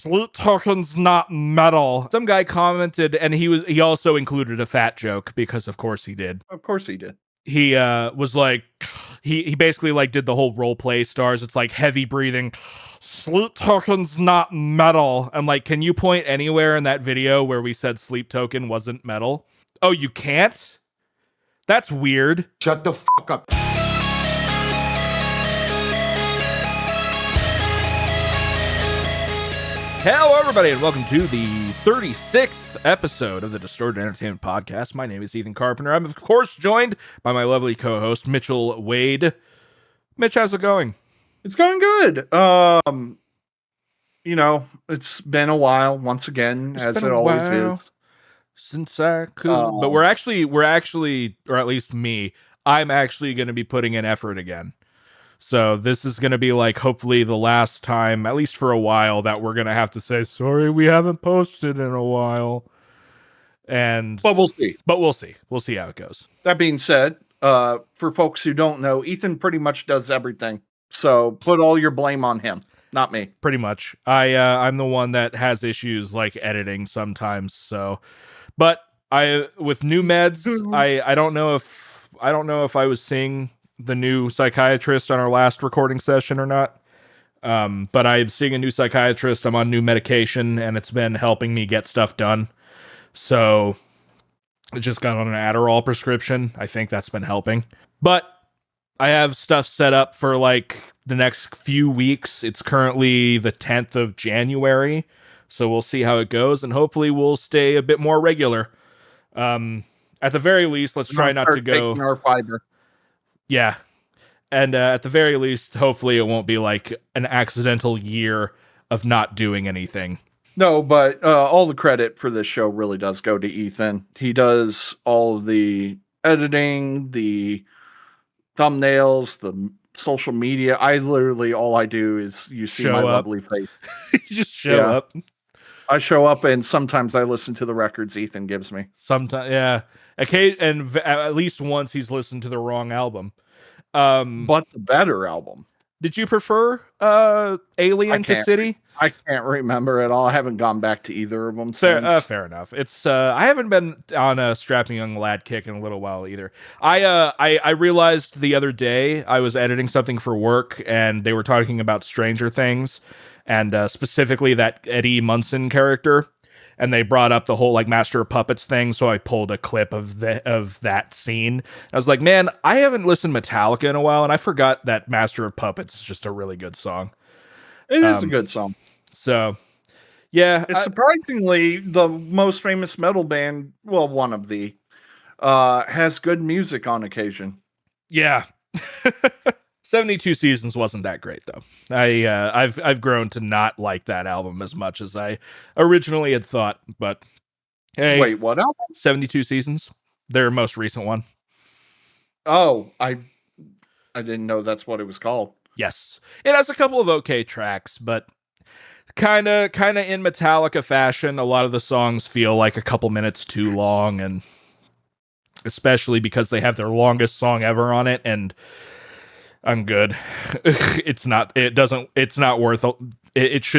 Sleep Talking's not metal. Some guy commented, and he also included a fat joke, because of course he did. Of course he did. He was like, he basically like did the whole role play stars. It's like heavy breathing. Sleep Token's not metal. I'm like, can you point anywhere in that video where we said Sleep Token wasn't metal? Oh, you can't? That's weird. Shut the fuck up. Hello, everybody, and welcome to the 36th episode of the Distorted Entertainment Podcast. My name is Ethan Carpenter. I'm, of course, joined by my lovely co-host, Mitchell Wade. Mitch, how's it going? It's going good. It's been a while, once again, as it always is. Since I could. But we're actually, or at least me, I'm actually going to be putting in effort again. So this is going to be like, hopefully the last time, at least for a while, that we're going to have to say, sorry, we haven't posted in a while. But we'll see. We'll see how it goes. That being said, for folks who don't know, Ethan pretty much does everything. So put all your blame on him, not me. Pretty much. I'm the one that has issues like editing sometimes. So, but with new meds, I don't know if I was seeing the new psychiatrist on our last recording session or not. But I'm seeing a new psychiatrist. I'm on new medication, and it's been helping me get stuff done. So I just got on an Adderall prescription. I think that's been helping. But I have stuff set up for like the next few weeks. It's currently the 10th of January. So we'll see how it goes, and hopefully we'll stay a bit more regular. At the very least, let's try not to go our fiber. Yeah. And at the very least, hopefully it won't be like an accidental year of not doing anything. No, but all the credit for this show really does go to Ethan. He does all of the editing, the thumbnails, the social media. All I do is you see my lovely face. You just show up. I show up, and sometimes I listen to the records Ethan gives me. Sometimes, yeah. Okay, and at least once he's listened to the wrong album. But the better album. Did you prefer Alien to City? I can't remember at all. I haven't gone back to either of them since. Fair enough. It's I haven't been on a strapping young lad kick in a little while either. I realized the other day I was editing something for work, and they were talking about Stranger Things, and specifically that Eddie Munson character. And they brought up the whole like Master of Puppets thing, so I pulled a clip of that scene. I was like, man, I haven't listened to Metallica in a while, and I forgot that Master of Puppets is just a really good song. It is a good song. So, yeah. It's surprisingly the most famous metal band, well, one of the, has good music on occasion. Yeah. 72 Seasons wasn't that great, though. I've grown to not like that album as much as I originally had thought, but hey. Wait, what album? 72 Seasons, their most recent one. Oh, I didn't know that's what it was called. Yes. It has a couple of okay tracks, but kind of in Metallica fashion, a lot of the songs feel like a couple minutes too long, and especially because they have their longest song ever on it, and I'm good. It should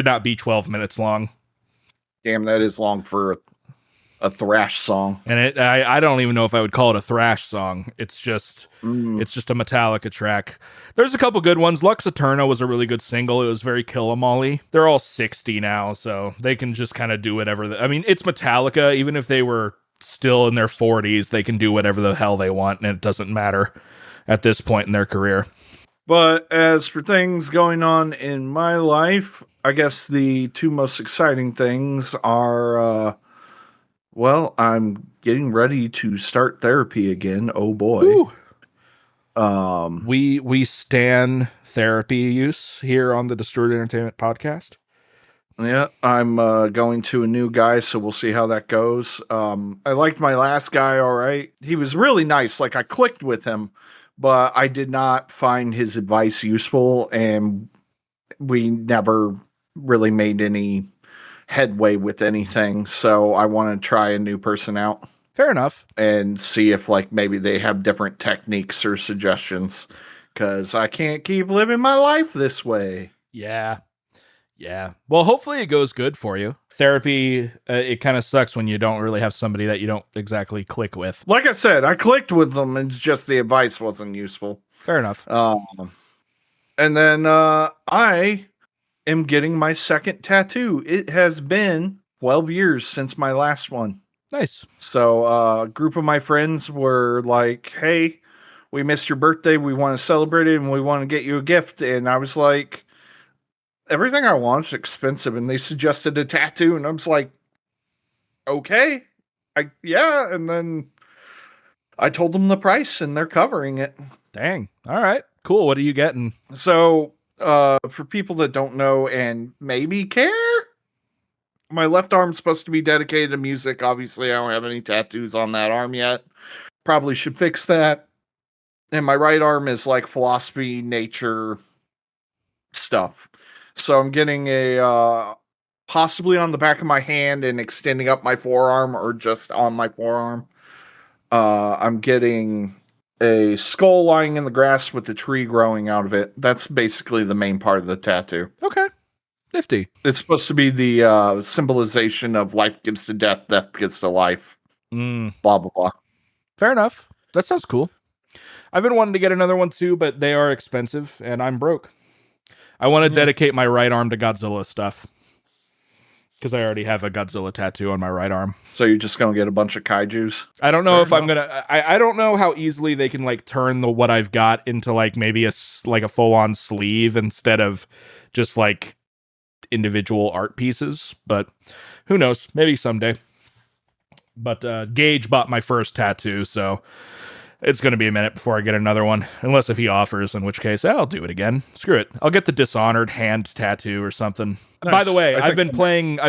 not be 12 minutes long. Damn, that is long for a thrash song. And I don't even know if I would call it a thrash song. It's just a Metallica track. There's a couple good ones. Lux Eterna was a really good single. It was very Kill 'Em All-y. They're all 60 now, so they can just kind of do whatever. It's Metallica. Even if they were still in their 40s, they can do whatever the hell they want, and it doesn't matter at this point in their career. But as for things going on in my life, I guess the two most exciting things are, I'm getting ready to start therapy again. Oh boy. Ooh. We stan therapy use here on the Distorted Entertainment Podcast. Yeah, I'm going to a new guy, so we'll see how that goes. I liked my last guy, all right. He was really nice. Like, I clicked with him, but I did not find his advice useful, and we never really made any headway with anything. So I want to try a new person out. Fair enough. And see if like maybe they have different techniques or suggestions, because I can't keep living my life this way. Yeah. Yeah. Well, hopefully it goes good for you. Therapy, it kind of sucks when you don't really have somebody that you don't exactly click with. Like I said, I clicked with them, and it's just the advice wasn't useful. Fair enough. And then I am getting my second tattoo. It has been 12 years since my last one. Nice. So a group of my friends were like, hey, we missed your birthday. We want to celebrate it, and we want to get you a gift. And I was like, everything I want is expensive. And they suggested a tattoo. And I was like, okay, yeah. And then I told them the price, and they're covering it. Dang. All right. Cool. What are you getting? So for people that don't know and maybe care, my left arm's supposed to be dedicated to music. Obviously, I don't have any tattoos on that arm yet. Probably should fix that. And my right arm is like philosophy, nature stuff. So I'm getting a possibly on the back of my hand and extending up my forearm, or just on my forearm. I'm getting a skull lying in the grass with a tree growing out of it. That's basically the main part of the tattoo. Okay. Nifty. It's supposed to be the symbolization of life gives to death, death gives to life. Blah, blah, blah. Fair enough. That sounds cool. I've been wanting to get another one too, but they are expensive and I'm broke. I want to dedicate my right arm to Godzilla stuff, because I already have a Godzilla tattoo on my right arm. So you're just going to get a bunch of kaijus? I don't know if I'm going to... I don't know how easily they can like turn what I've got into like maybe a full-on sleeve instead of just like individual art pieces, but who knows? Maybe someday. But Gage bought my first tattoo, so it's going to be a minute before I get another one, unless if he offers, in which case I'll do it again. Screw it. I'll get the Dishonored hand tattoo or something. Nice. By the way, I've been playing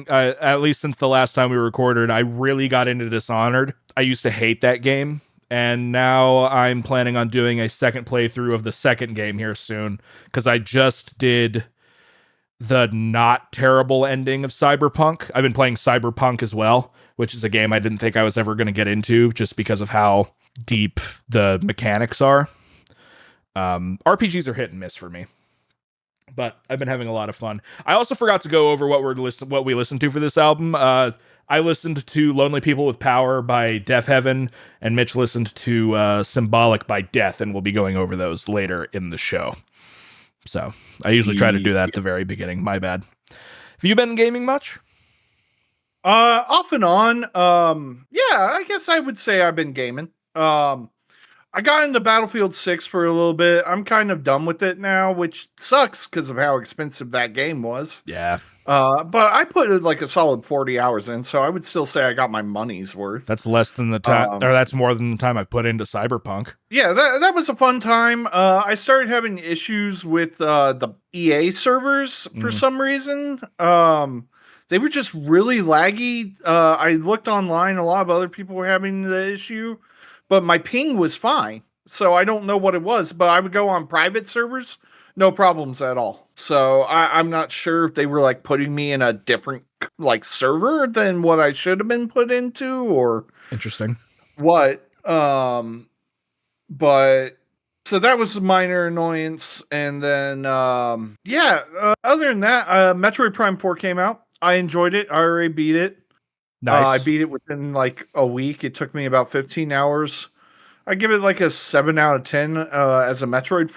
at least since the last time we recorded. I really got into Dishonored. I used to hate that game, and now I'm planning on doing a second playthrough of the second game here soon, because I just did the not terrible ending of Cyberpunk. I've been playing Cyberpunk as well, which is a game I didn't think I was ever going to get into just because of how deep the mechanics are. RPGs are hit and miss for me, but I've been having a lot of fun. I also forgot to go over what we listened to for this album. I listened to Lonely People with Power by Deafheaven, and Mitch listened to Symbolic by Death, and we'll be going over those later in the show. So I usually try to do that at the very beginning. My bad. Have you been gaming much? Off and on. Yeah, I guess I would say I've been gaming. I got into Battlefield 6 for a little bit. I'm kind of done with it now, which sucks because of how expensive that game was. Yeah. But I put like a solid 40 hours in, so I would still say I got my money's worth. That's less than the time, or that's more than the time I've put into Cyberpunk. Yeah, that was a fun time. I started having issues with the EA servers for some reason. They were just really laggy. I looked online, a lot of other people were having the issue, but my ping was fine. So I don't know what it was, but I would go on private servers, no problems at all. So I'm not sure if they were like putting me in a different like server than what I should have been put into, or interesting what. But so that was a minor annoyance. And then, other than that, Metroid Prime 4 came out. I enjoyed it. I already beat it. Nice. I beat it within like a week. It took me about 15 hours. I give it like a 7 out of 10 as a Metroid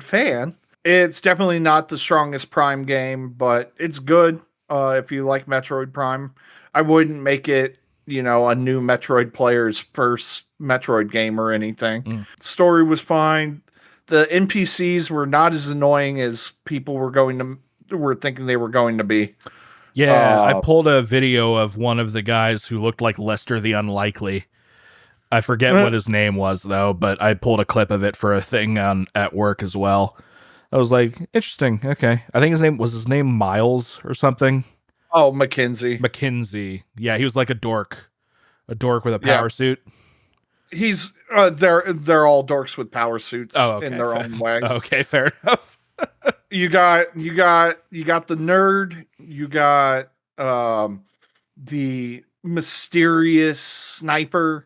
fan. It's definitely not the strongest Prime game, but it's good if you like Metroid Prime. I wouldn't make it, a new Metroid player's first Metroid game or anything. Story was fine. The NPCs were not as annoying as people were thinking they were going to be. Yeah, I pulled a video of one of the guys who looked like Lester the Unlikely. I forget what his name was, though, but I pulled a clip of it for a thing at work as well. I was like, interesting. Okay. I think his name Miles or something. Oh, McKinsey. Yeah, he was like a dork with a power suit. He's they're all dorks with power suits in their own ways. Okay, fair enough. You got the nerd. You got the mysterious sniper.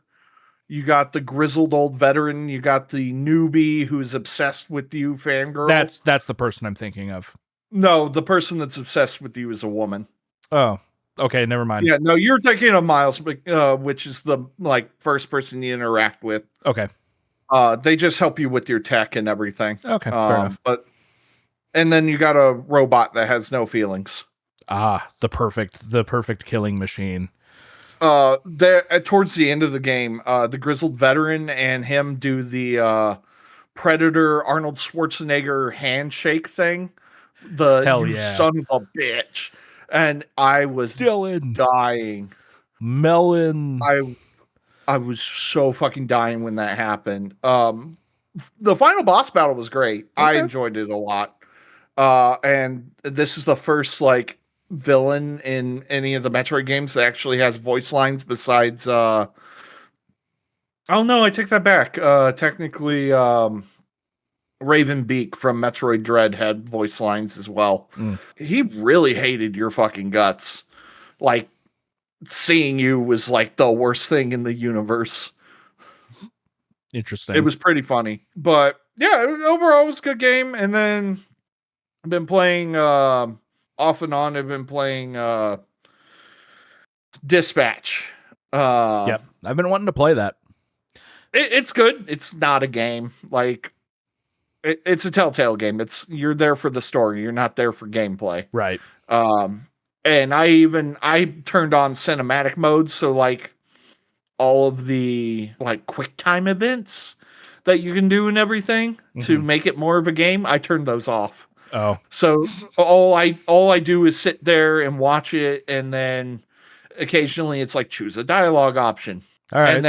You got the grizzled old veteran. You got the newbie who's obsessed with you, fangirl. That's the person I'm thinking of. No, the person that's obsessed with you is a woman. Oh, okay, never mind. Yeah, no, you're thinking of Miles, which is the first person you interact with. Okay. They just help you with your tech and everything. Okay, fair enough. And then you got a robot that has no feelings. Ah, the perfect killing machine. There towards the end of the game, the grizzled veteran and him do the Predator Arnold Schwarzenegger handshake thing. Hell You yeah. son of a bitch. And I was dying. Melon. I was so fucking dying when that happened. The final boss battle was great. Okay. I enjoyed it a lot. And this is the first villain in any of the Metroid games that actually has voice lines besides oh no, I take that back. Technically Raven Beak from Metroid Dread had voice lines as well. He really hated your fucking guts. Seeing you was the worst thing in the universe. Interesting. It was pretty funny. But yeah, overall it was a good game. And then I've been playing off and on. I've been playing Dispatch. Yep, I've been wanting to play that. It's good. It's not a game. It's a Telltale game. You're there for the story. You're not there for gameplay. Right. And I turned on cinematic mode, so all of the quick time events that you can do and everything to make it more of a game, I turned those off. Oh. So all I do is sit there and watch it, and then occasionally it's choose a dialogue option. All right. And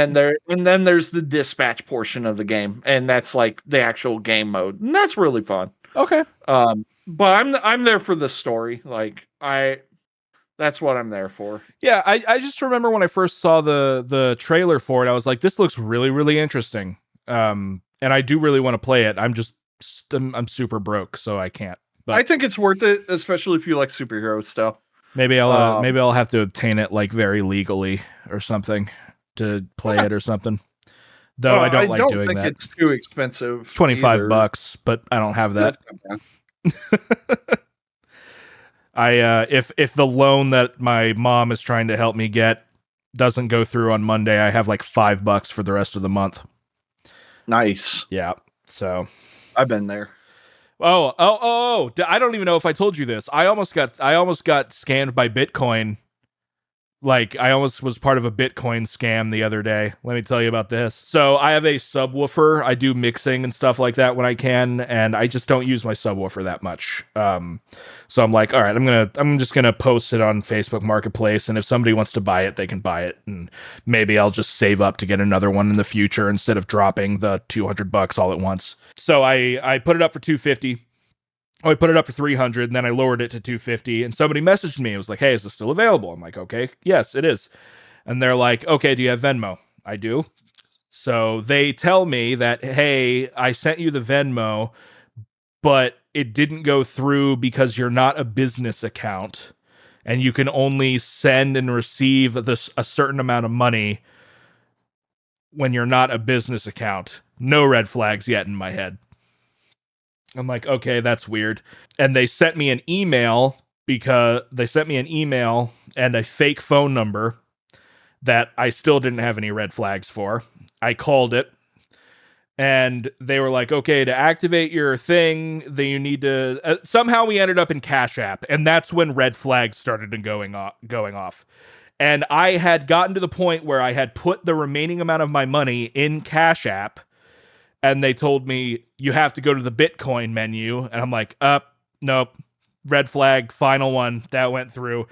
then there's the dispatch portion of the game, and that's the actual game mode. And that's really fun. Okay. But I'm there for the story. That's what I'm there for. Yeah, I just remember when I first saw the trailer for it, I was like, this looks really, really interesting. And I do really want to play it. I'm super broke, so I can't. But I think it's worth it, especially if you like superhero stuff. Maybe I'll have to obtain it very legally or something to play it or something. Though I don't like doing that. I don't think it's too expensive. It's $25, but I don't have that. If the loan that my mom is trying to help me get doesn't go through on Monday, I have $5 for the rest of the month. Nice. Yeah. So I've been there. Oh! I don't even know if I told you this. I almost got scammed by Bitcoin. I almost was part of a Bitcoin scam the other day. Let me tell you about this. So I have a subwoofer. I do mixing and stuff like that when I can, and I just don't use my subwoofer that much. So I'm like, all right, I'm just gonna post it on Facebook Marketplace, and if somebody wants to buy it, they can buy it, and maybe I'll just save up to get another one in the future instead of dropping the $200 all at once. So I put it up for $250. I put it up for $300, and then I lowered it to $250, and somebody messaged me. It was like, hey, is this still available? I'm like, okay, yes, it is. And they're like, okay, do you have Venmo? I do. So they tell me that, hey, I sent you the Venmo, but it didn't go through because you're not a business account, and you can only send and receive a certain amount of money when you're not a business account. No red flags yet in my head. I'm like, okay, that's weird. And they sent me an email and a fake phone number that I still didn't have any red flags for. I called it, and they were like, okay, to activate your thing, then you need to... somehow we ended up in Cash App, and that's when red flags started going off. And I had gotten to the point where I had put the remaining amount of my money in Cash App, and they told me, you have to go to the Bitcoin menu. And I'm like, nope. Red flag, final one. That went through.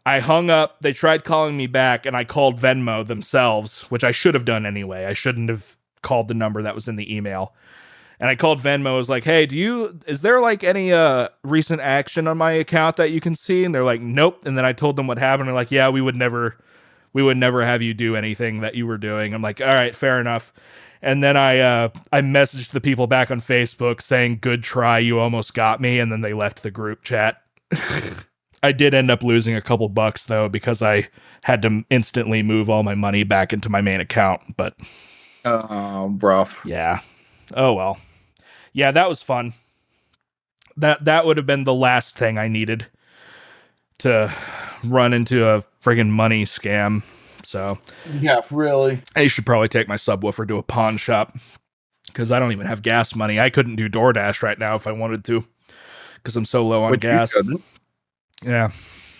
I hung up. They tried calling me back, and I called Venmo themselves, which I should have done anyway. I shouldn't have called the number that was in the email. And I called Venmo. I was like, hey, is there any recent action on my account that you can see? And they're like, nope. And then I told them what happened. They're like, yeah, we would never have you do anything that you were doing. I'm like, all right, fair enough. And then I messaged the people back on Facebook saying, good try, you almost got me. And then they left the group chat. I did end up losing a couple bucks, though, because I had to instantly move all my money back into my main account. But Bruv. Yeah. Oh well. Yeah, that was fun. That would have been the last thing I needed to run into a friggin' money scam. So Yeah, really. I should probably take my subwoofer to a pawn shop because I don't even have gas money. I couldn't do DoorDash right now if I wanted to because I'm so low on gas. You couldn't. Yeah,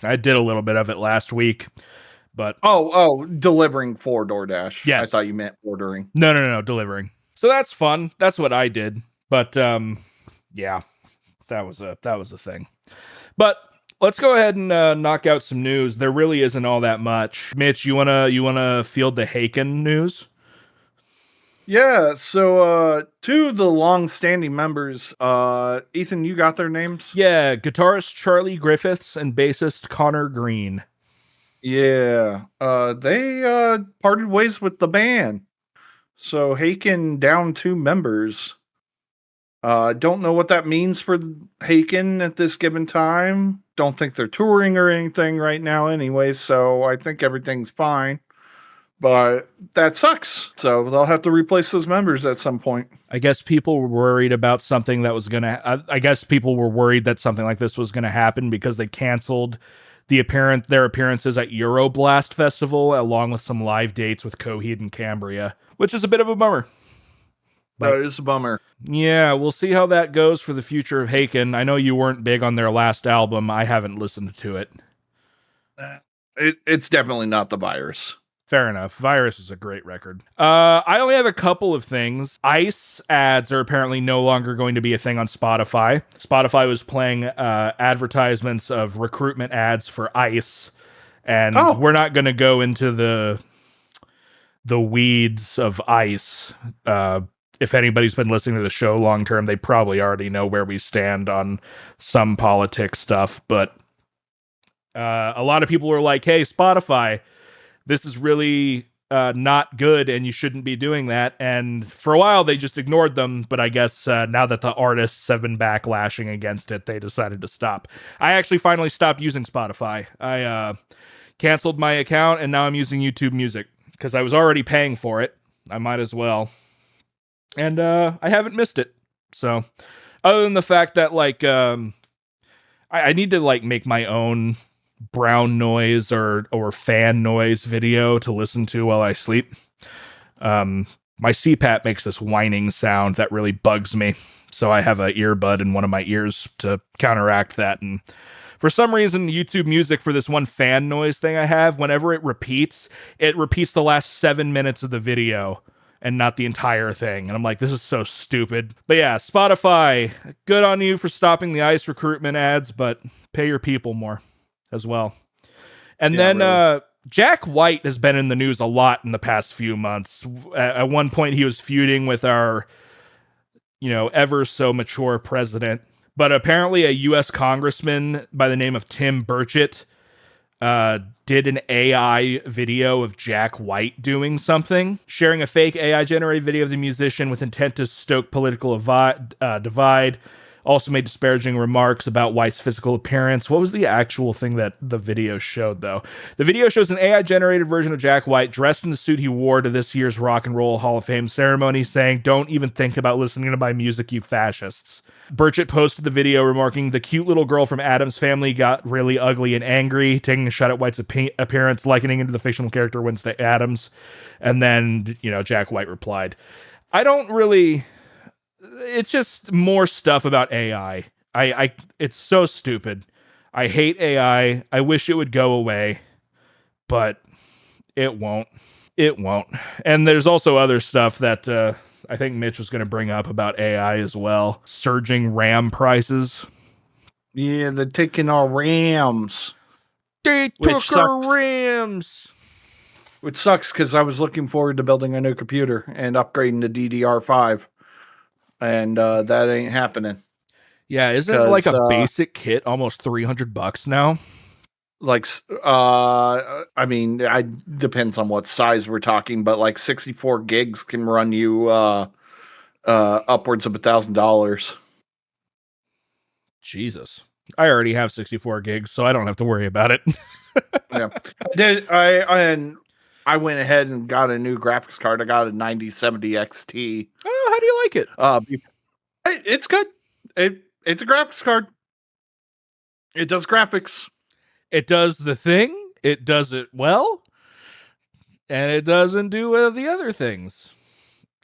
I did a little bit of it last week, but delivering for DoorDash. Yes. I thought you meant ordering. No, delivering. So that's fun. That's what I did. But yeah, that was a thing. But let's go ahead and knock out some news. There really isn't all that much. Mitch, you wanna field the Haken news? Yeah, so two of the long-standing members, Ethan, you got their names? Yeah, guitarist Charlie Griffiths and bassist Connor Green. Yeah, they parted ways with the band. So Haken down 2 members. Don't know what that means for Haken at this given time. Don't think they're touring or anything right now anyway, so I think everything's fine. But that sucks. So they'll have to replace those members at some point. I guess people were worried about something that was I guess people were worried that something like this was gonna happen because they canceled their appearances at Euroblast Festival along with some live dates with Coheed and Cambria, which is a bit of a bummer. That is a bummer. Yeah, we'll see how that goes for the future of Haken. I know you weren't big on their last album. I haven't listened to it. It's definitely not The Virus. Fair enough. Virus is a great record. I only have a couple of things. ICE ads are apparently no longer going to be a thing on Spotify. Spotify was playing advertisements of recruitment ads for ICE, and we're not going to go into the weeds of ICE. If anybody's been listening to the show long term, they probably already know where we stand on some politics stuff. But a lot of people were like, hey, Spotify, this is really not good and you shouldn't be doing that. And for a while, they just ignored them. But I guess now that the artists have been backlashing against it, they decided to stop. I actually finally stopped using Spotify. I canceled my account and now I'm using YouTube Music because I was already paying for it. I might as well. And I haven't missed it. So other than the fact that like I need to like make my own brown noise or fan noise video to listen to while I sleep. My CPAP makes this whining sound that really bugs me. So I have an earbud in one of my ears to counteract that. And for some reason, YouTube Music, for this one fan noise thing I have, whenever it repeats the last 7 minutes of the video and not the entire thing. And I'm like, this is so stupid. But yeah, Spotify, good on you for stopping the ICE recruitment ads, but pay your people more as well. And then really. Jack White has been in the news a lot in the past few months. At one point, he was feuding with our, ever so mature president. But apparently a U.S. congressman by the name of Tim Burchett did an AI video of Jack White doing something, sharing a fake AI-generated video of the musician with intent to stoke political divide. Also made disparaging remarks about White's physical appearance. What was the actual thing that the video showed, though? The video shows an AI-generated version of Jack White dressed in the suit he wore to this year's Rock and Roll Hall of Fame ceremony, saying, "Don't even think about listening to my music, you fascists." Burchett posted the video remarking, "The cute little girl from Adam's Family got really ugly and angry," taking a shot at White's appearance, likening him to the fictional character Wednesday Addams. And then, Jack White replied, it's just more stuff about AI. It's so stupid. I hate AI. I wish it would go away, but it won't. It won't. And there's also other stuff that I think Mitch was going to bring up about AI as well. Surging RAM prices. Yeah, they're taking our RAMs. They took our RAMs. Which sucks because I was looking forward to building a new computer and upgrading to DDR5. And that ain't happening. Yeah, isn't it like a basic kit almost $300 now? Like, I mean, depends on what size we're talking, but like 64 gigs can run you upwards of $1,000. Jesus, I already have 64 gigs, so I don't have to worry about it. Yeah, I went ahead and got a new graphics card. I got a 9070 XT. Oh, how do you like it? It's good. It's a graphics card. It does graphics. It does the thing. It does it well. And it doesn't do the other things.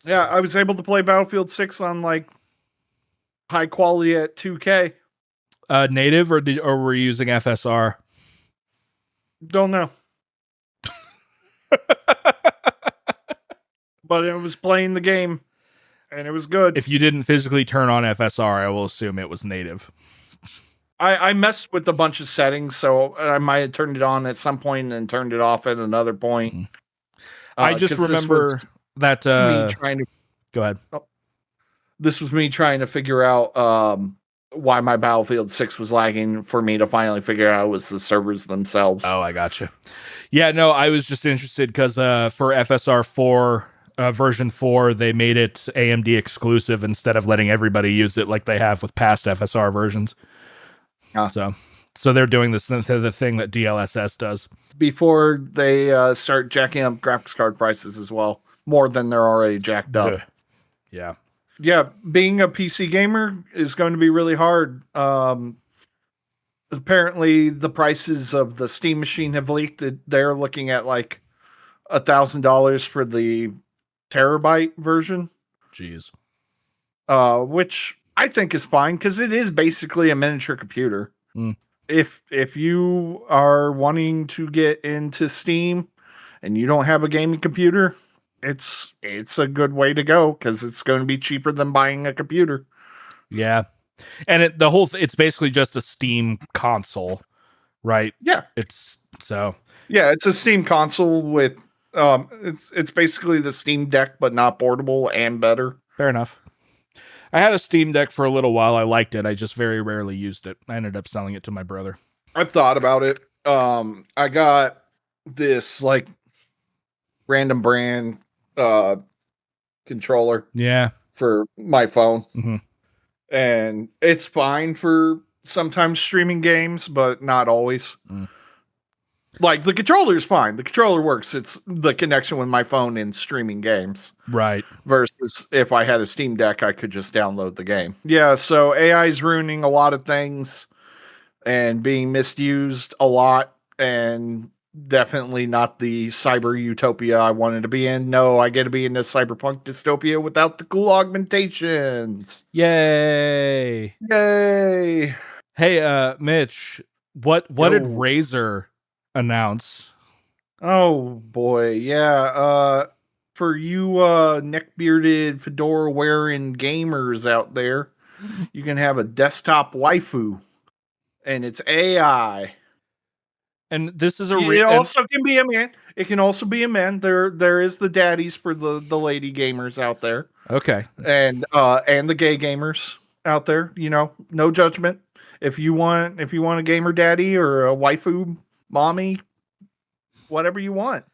Yeah, I was able to play Battlefield 6 on like high quality at 2K. Native or were you using FSR? Don't know. But it was playing the game and it was good. If you didn't physically turn on FSR, I will assume it was native. I messed with a bunch of settings, so I might have turned it on at some point and turned it off at another point. I just remember that me trying to go ahead. This was me trying to figure out why my Battlefield 6 was lagging for me to finally figure out it was the servers themselves. Oh, I gotcha. Yeah, no, I was just interested because for FSR 4 version 4, they made it AMD exclusive instead of letting everybody use it like they have with past FSR versions. So they're doing this the thing that DLSS does. Before they start jacking up graphics card prices as well, more than they're already jacked up. Yeah. Yeah, being a PC gamer is going to be really hard. Apparently, the prices of the Steam machine have leaked. They're looking at like $1,000 for the terabyte version. Jeez. Which I think is fine because it is basically a miniature computer. If you are wanting to get into Steam and you don't have a gaming computer, it's a good way to go because it's going to be cheaper than buying a computer. Yeah, and it's basically just a Steam console, right? Yeah, it's a Steam console with it's basically the Steam Deck but not portable and better. Fair enough. I had a Steam Deck for a little while. I liked it. I just very rarely used it. I ended up selling it to my brother. I've thought about it. I got this like random brand controller. Yeah. For my phone. Mm-hmm. And it's fine for sometimes streaming games, but not always. Like the controller is fine. The controller works. It's the connection with my phone and streaming games. Right. Versus if I had a Steam Deck, I could just download the game. Yeah, so AI is ruining a lot of things and being misused a lot, and definitely not the cyber utopia I wanted to be in. No, I get to be in this cyberpunk dystopia without the cool augmentations. Yay. Yay. Hey, Mitch, what did Razer announce? Oh boy, yeah. For you neck-bearded, fedora-wearing gamers out there, you can have a desktop waifu, and it's AI. And this is a it also can be a man. It can also be a man. There is the daddies for the lady gamers out there. Okay. And the gay gamers out there, no judgment. If you want a gamer daddy or a waifu mommy, whatever you want.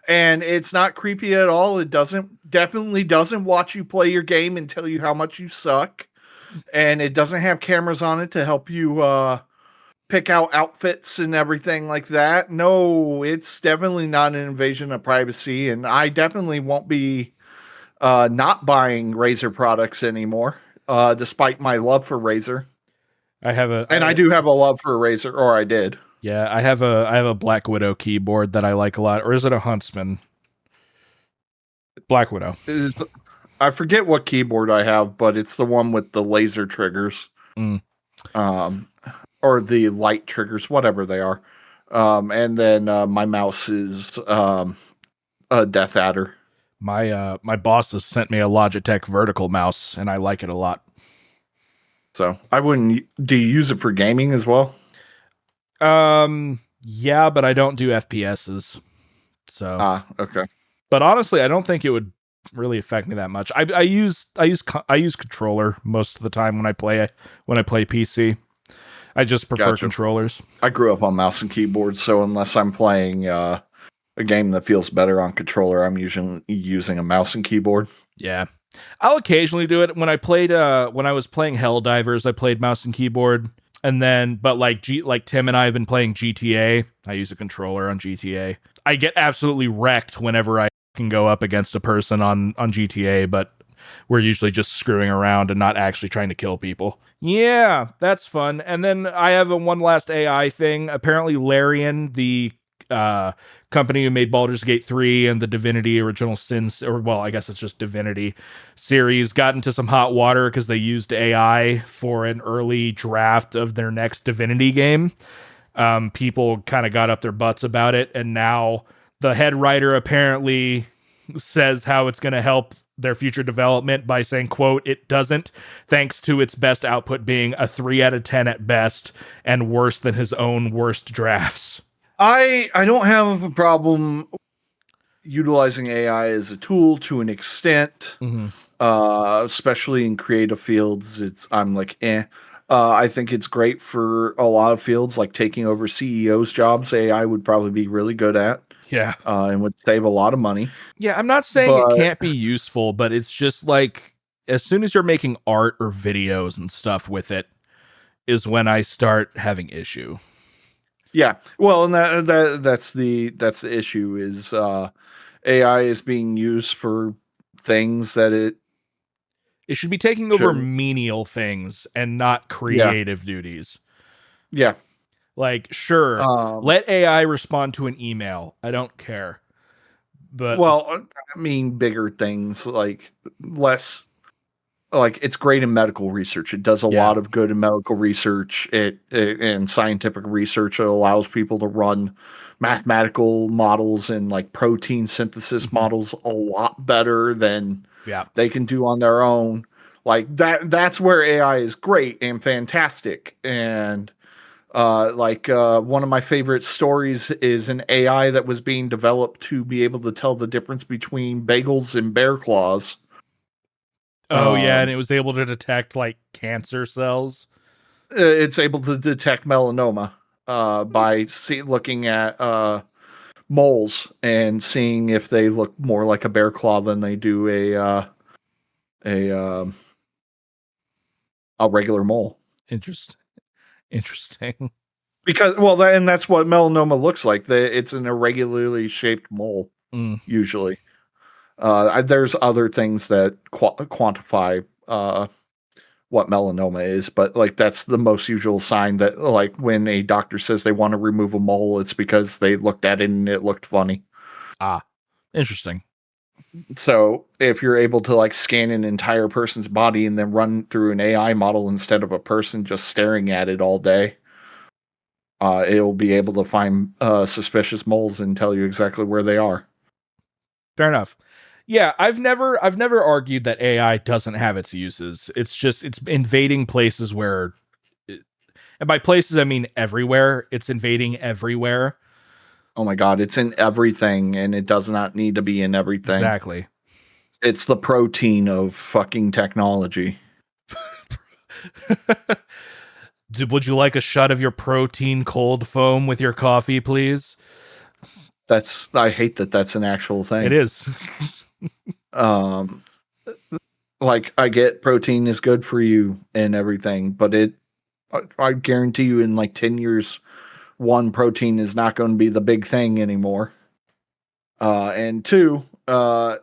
And it's not creepy at all. It definitely doesn't watch you play your game and tell you how much you suck. And it doesn't have cameras on it to help you pick out outfits and everything like that. No, it's definitely not an invasion of privacy. And I definitely won't be not buying Razer products anymore, despite my love for Razer. I do have a love for Razer, or I did. Yeah, I have a Black Widow keyboard that I like a lot. Or is it a Huntsman? Black Widow. I forget what keyboard I have, but it's the one with the laser triggers. Or the light triggers, whatever they are. And then my mouse is a Death Adder. My boss has sent me a Logitech vertical mouse, and I like it a lot. So I wouldn't. Do you use it for gaming as well? Yeah, but I don't do FPSs. So okay. But honestly, I don't think it would really affect me that much. I use controller most of the time when I play PC. I just prefer controllers. I grew up on mouse and keyboard, so unless I'm playing a game that feels better on controller, I'm usually using a mouse and keyboard. Yeah. I'll occasionally do it. When I was playing Helldivers, I played mouse and keyboard. And then, but like Tim and I have been playing GTA. I use a controller on GTA. I get absolutely wrecked whenever I can go up against a person on GTA, but we're usually just screwing around and not actually trying to kill people. Yeah, that's fun. And then I have one last AI thing. Apparently, Larian, the company who made Baldur's Gate 3 and the Divinity Original Sins, or well, I guess it's just Divinity series, got into some hot water because they used AI for an early draft of their next Divinity game. People kind of got up their butts about it, and now the head writer apparently says how it's going to help their future development by saying, quote, "It doesn't, thanks to its best output being a 3 out of 10 at best and worse than his own worst drafts." I don't have a problem utilizing AI as a tool to an extent, especially in creative fields. I'm like, eh. I think it's great for a lot of fields, like taking over CEOs' jobs. AI would probably be really good at. Yeah. And would save a lot of money. Yeah, I'm not saying it can't be useful, but it's just like, as soon as you're making art or videos and stuff with it is when I start having issue. Yeah, well, and that's the issue is AI is being used for things that it should be taking over menial things and not creative duties. Yeah. Like, sure, let AI respond to an email. I don't care. But well, I mean, bigger things like less. Like, it's great in medical research. It does a lot of good in medical research. It and scientific research. It allows people to run mathematical models and like protein synthesis models a lot better than they can do on their own. Like that's where AI is great and fantastic. And one of my favorite stories is an AI that was being developed to be able to tell the difference between bagels and bear claws. Oh, yeah, and it was able to detect, like, cancer cells? It's able to detect melanoma by looking at moles and seeing if they look more like a bear claw than they do a regular mole. Interesting. Because, well, and that's what melanoma looks like. It's an irregularly shaped mole, usually. There's other things that quantify what melanoma is, but like that's the most usual sign that like when a doctor says they want to remove a mole, it's because they looked at it and it looked funny. Interesting. So if you're able to like scan an entire person's body and then run through an AI model instead of a person just staring at it all day, it'll be able to find suspicious moles and tell you exactly where they are. Fair enough. Yeah, I've never argued that AI doesn't have its uses. It's just it's invading places where, and by places I mean everywhere. It's invading everywhere. Oh my god, it's in everything, and it does not need to be in everything. Exactly. It's the protein of fucking technology. Would you like a shot of your protein cold foam with your coffee, please? I hate that that's an actual thing. It is. Like I get protein is good for you and everything, but I guarantee you in like 10 years, protein is not going to be the big thing anymore. And two, there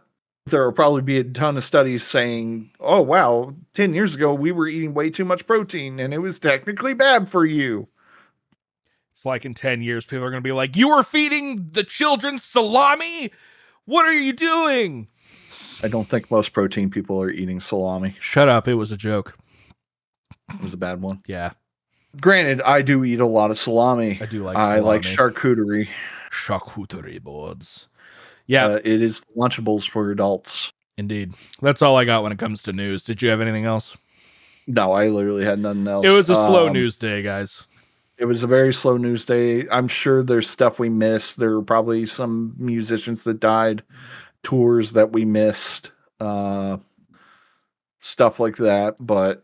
will probably be a ton of studies saying, oh, wow, 10 years ago, we were eating way too much protein and it was technically bad for you. It's like in 10 years, people are going to be like, you were feeding the children salami? What are you doing? I don't think most protein people are eating salami. Shut up. It was a joke. It was a bad one. Yeah. Granted, I do eat a lot of salami. I do like salami. I like charcuterie. Charcuterie boards. Yeah. It is Lunchables for adults. Indeed. That's all I got when it comes to news. Did you have anything else? No, I literally had nothing else. It was a slow news day, guys. It was a very slow news day. I'm sure there's stuff we missed. There were probably some musicians that died, tours that we missed, stuff like that. But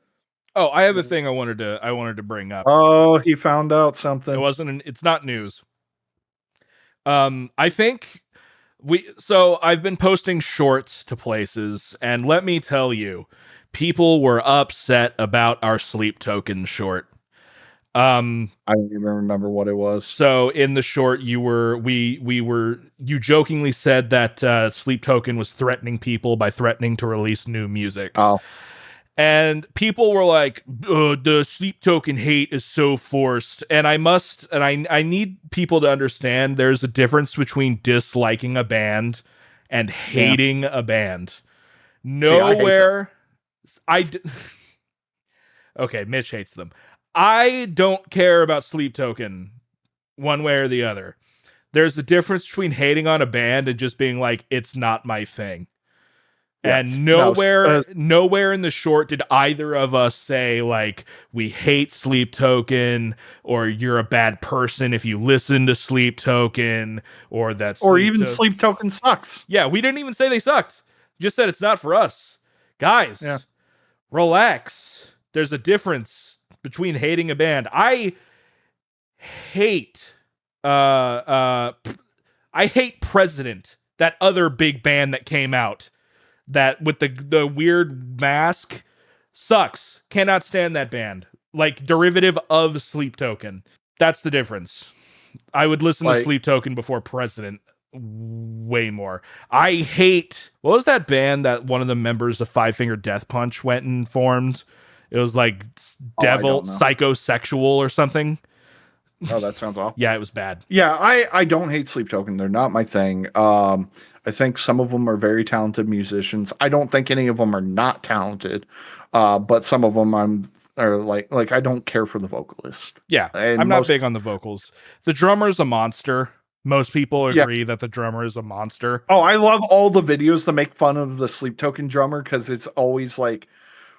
I have a thing I wanted to bring up. Oh, he found out something. It's not news. I think I've been posting shorts to places, and let me tell you, people were upset about our sleep token short. I don't even remember what it was. So in the short, you jokingly said that Sleep Token was threatening people by threatening to release new music. Oh, And people were like, the Sleep Token hate is so forced. And I need people to understand there's a difference between disliking a band and hating a band. Nowhere. Okay, Mitch hates them. I don't care about Sleep Token one way or the other. There's a difference between hating on a band and just being like, it's not my thing. Yeah. And nowhere in the short did either of us say like we hate Sleep Token or you're a bad person if you listen to Sleep Token or Sleep Token sucks. Yeah, we didn't even say they sucked. Just said it's not for us. Guys, relax. There's a difference between hating a band. I hate President, that other big band that came out. That with the weird mask sucks. Cannot stand that band. Like derivative of Sleep Token. That's the difference. I would listen to Sleep Token before President way more. I hate, what was that band that one of the members of Five Finger Death Punch went and formed? It was like psychosexual or something. Oh, that sounds awful. Yeah, it was bad. Yeah, I don't hate Sleep Token. They're not my thing. I think some of them are very talented musicians. I don't think any of them are not talented. But some of them are like I don't care for the vocalist. Yeah, and I'm not big on the vocals. The drummer's a monster. Most people agree that the drummer is a monster. Oh, I love all the videos that make fun of the Sleep Token drummer because it's always like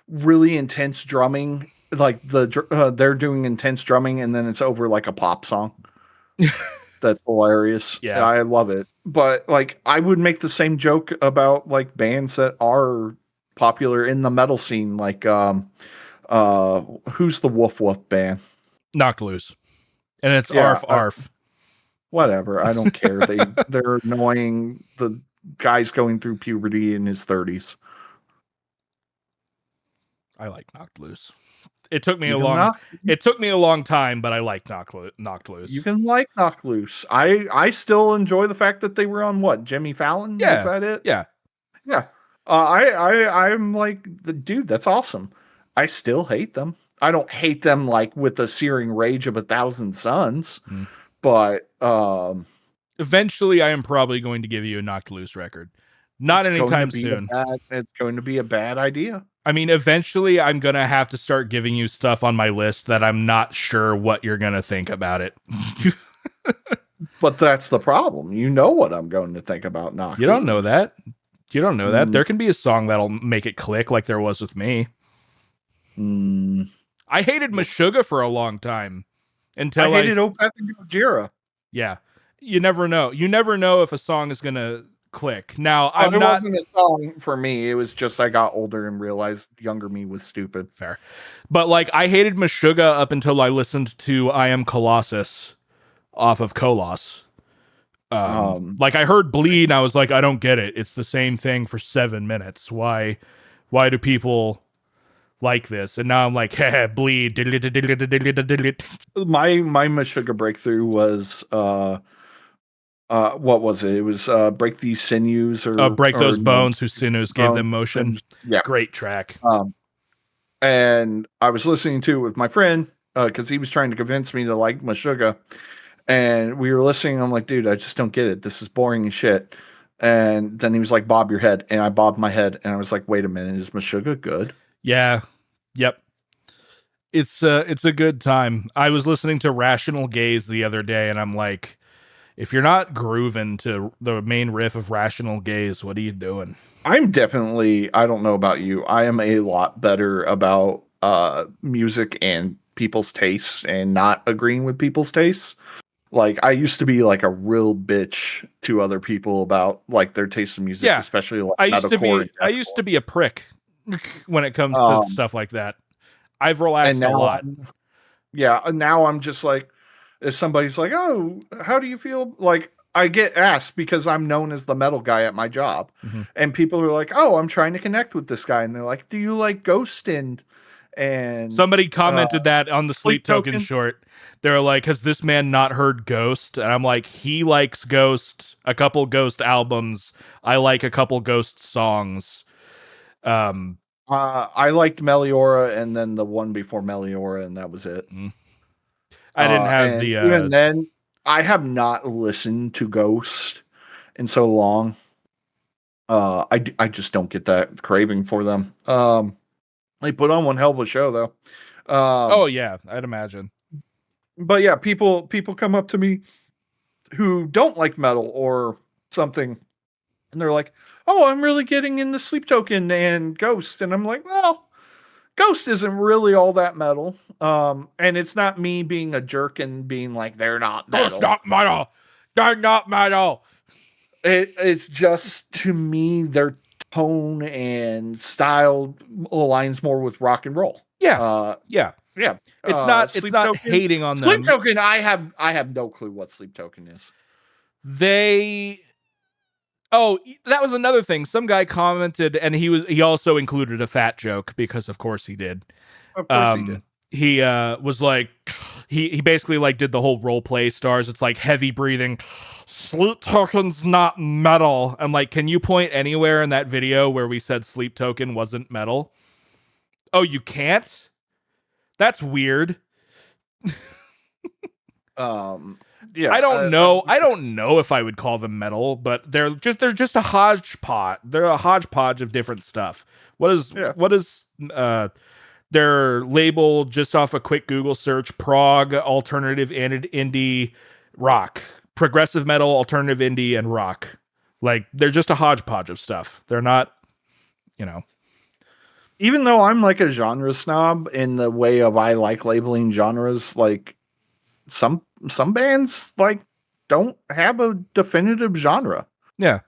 really intense drumming. Like they're doing intense drumming and then it's over like a pop song. That's hilarious. Yeah, I love it. But like I would make the same joke about like bands that are popular in the metal scene, like who's the Woof Woof band? Knocked Loose. And it's Arf Arf. Whatever. I don't care. They're annoying. The guy's going through puberty in his 30s. I like Knocked Loose. It took me a long time, but I like Knocked Loose. You can like Knocked Loose. I still enjoy the fact that they were on what? Jimmy Fallon? Yeah. Is that it? Yeah. Yeah. I'm like, dude, that's awesome. I still hate them. I don't hate them like with the searing rage of 1,000 suns, but eventually I am probably going to give you a Knocked Loose record. Not anytime soon. It's going to be a bad idea. I mean, eventually I'm going to have to start giving you stuff on my list that I'm not sure what you're going to think about it. But that's the problem. You know what I'm going to think about Knocked Loose. You don't know that. You don't know that. There can be a song that'll make it click like there was with me. I hated Meshuggah for a long time. Until I hated Opeth and Gojira. Yeah. You never know. You never know if a song is going to click. Now, it wasn't a song for me. It was just I got older and realized younger me was stupid. Fair. But like I hated Meshuggah up until I listened to I Am Colossus off of Kolos. Like I heard Bleed and I was like, I don't get it. It's the same thing for 7 minutes. Why do people like this? And now I'm like, Bleed. My Meshuggah breakthrough was what was it? It was Break These Sinews or Break Those Bones Whose Sinews Gave Them Motion. Yeah. Great track. And I was listening to it with my friend because he was trying to convince me to like Meshuggah. And we were listening. I'm like, dude, I just don't get it. This is boring as shit. And then he was like, bob your head. And I bobbed my head. And I was like, wait a minute. Is Meshuggah good? Yeah. Yep. It's a good time. I was listening to Rational Gaze the other day. And I'm like, if you're not grooving to the main riff of Rational Gaze, what are you doing? I'm definitely, I don't know about you. I am a lot better about music and people's tastes and not agreeing with people's tastes. Like I used to be like a real bitch to other people about like their taste in music, especially like I used to be a prick when it comes to stuff like that. I've relaxed a lot. Now I'm just like, if somebody's like, oh, how do you feel? Like I get asked because I'm known as the metal guy at my job. And people are like, oh, I'm trying to connect with this guy. And they're like, do you like Ghost? And And somebody commented that on the Sleep Token short. They're like, has this man not heard Ghost? And I'm like, he likes Ghost, a couple Ghost albums. I like a couple Ghost songs. I liked Meliora and then the one before Meliora, and that was it. I didn't have and even then, I have not listened to Ghost in so long. I just don't get that craving for them. They put on one hell of a show, though. Oh yeah, I'd imagine. But yeah, people come up to me who don't like metal or something, and they're like, "Oh, I'm really getting into Sleep Token and Ghost," and I'm like, "Well, Ghost isn't really all that metal." And it's not me being a jerk and being like, "They're not metal." Ghost not metal. They're not metal. It's just, to me, their tone and style aligns more with rock and roll. Yeah. Yeah. It's not Token, hating on Sleep them. Token, I have no clue what Sleep Token is. Oh, that was another thing. Some guy commented, and he also included a fat joke because of course he did. Of course he did. He was like, he basically like did the whole role play stars. It's like heavy breathing. Sleep Token's not metal. I'm like, can you point anywhere in that video where we said Sleep Token wasn't metal? Oh, you can't? That's weird. Yeah, I don't know. I don't know if I would call them metal, but they're just a hodgepodge. They're a hodgepodge of different stuff. What is their label just off a quick Google search? Prog, alternative, and indie rock. Progressive metal, alternative, indie, and rock. Like, they're just a hodgepodge of stuff. They're not, Even though I'm like a genre snob in the way of I like labeling genres, like some bands like don't have a definitive genre. Yeah.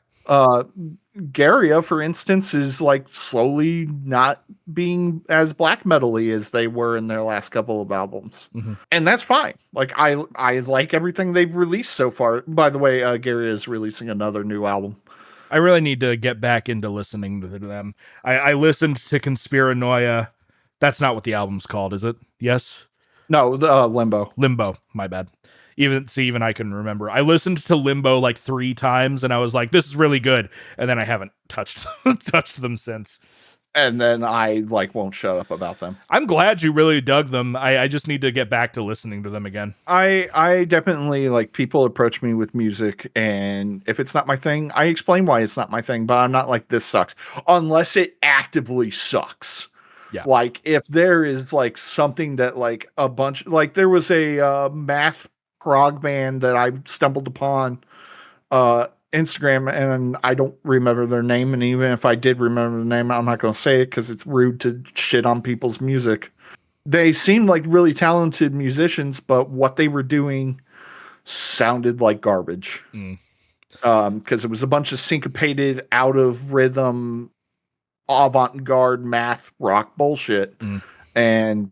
Garia, for instance, is like slowly not being as black metal-y as they were in their last couple of albums. Mm-hmm. And that's fine. Like, I like everything they've released so far. By the way, Garia is releasing another new album. I really need to get back into listening to them. I listened to Conspiranoia. That's not what the album's called, is it? Yes? No, Limbo. Limbo, my bad. Even I can remember. I listened to Limbo like 3 times, and I was like, "This is really good," and then I haven't touched them since. And then I won't shut up about them. I'm glad you really dug them. I just need to get back to listening to them again. I definitely people approach me with music, and if it's not my thing, I explain why it's not my thing. But I'm not like, this sucks, unless it actively sucks. Yeah. Like, if there is something that a bunch, there was a math prog band that I stumbled upon Instagram, and I don't remember their name, and even if I did remember the name, I'm not going to say it because it's rude to shit on people's music. They seemed like really talented musicians, but what they were doing sounded like garbage. Because it was a bunch of syncopated, out of rhythm, avant-garde math rock bullshit. And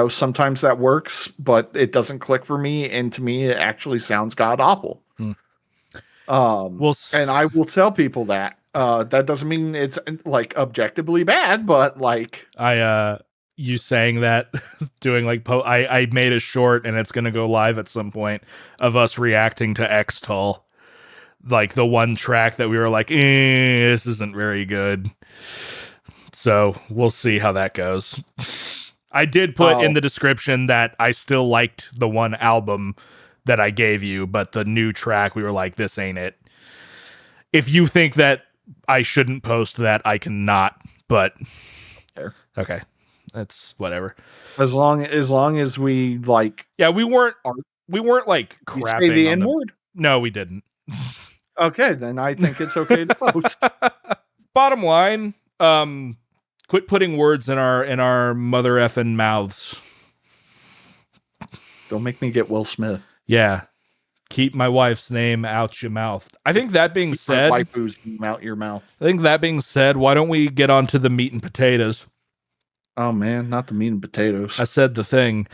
sometimes that works, but it doesn't click for me, and to me it actually sounds god awful. And I will tell people that that doesn't mean it's objectively bad, but you saying that, doing I made a short, and it's gonna go live at some point, of us reacting to X-Tull, the one track that we were like, this isn't very good. So we'll see how that goes. I did put in the description that I still liked the one album that I gave you, but the new track, we were like, this ain't it. If you think that I shouldn't post that, I cannot, but okay. That's whatever. As long as we yeah, we weren't crapping. You say the N-word? No, we didn't. Okay, then I think it's okay to post. Bottom line, quit putting words in our mother effing mouths. Don't make me get Will Smith. Yeah. Keep my wife's name out your mouth. I think that being said, my waifu's name out your mouth. I think that being said, why don't we get on to the meat and potatoes? Oh man, not the meat and potatoes. I said the thing.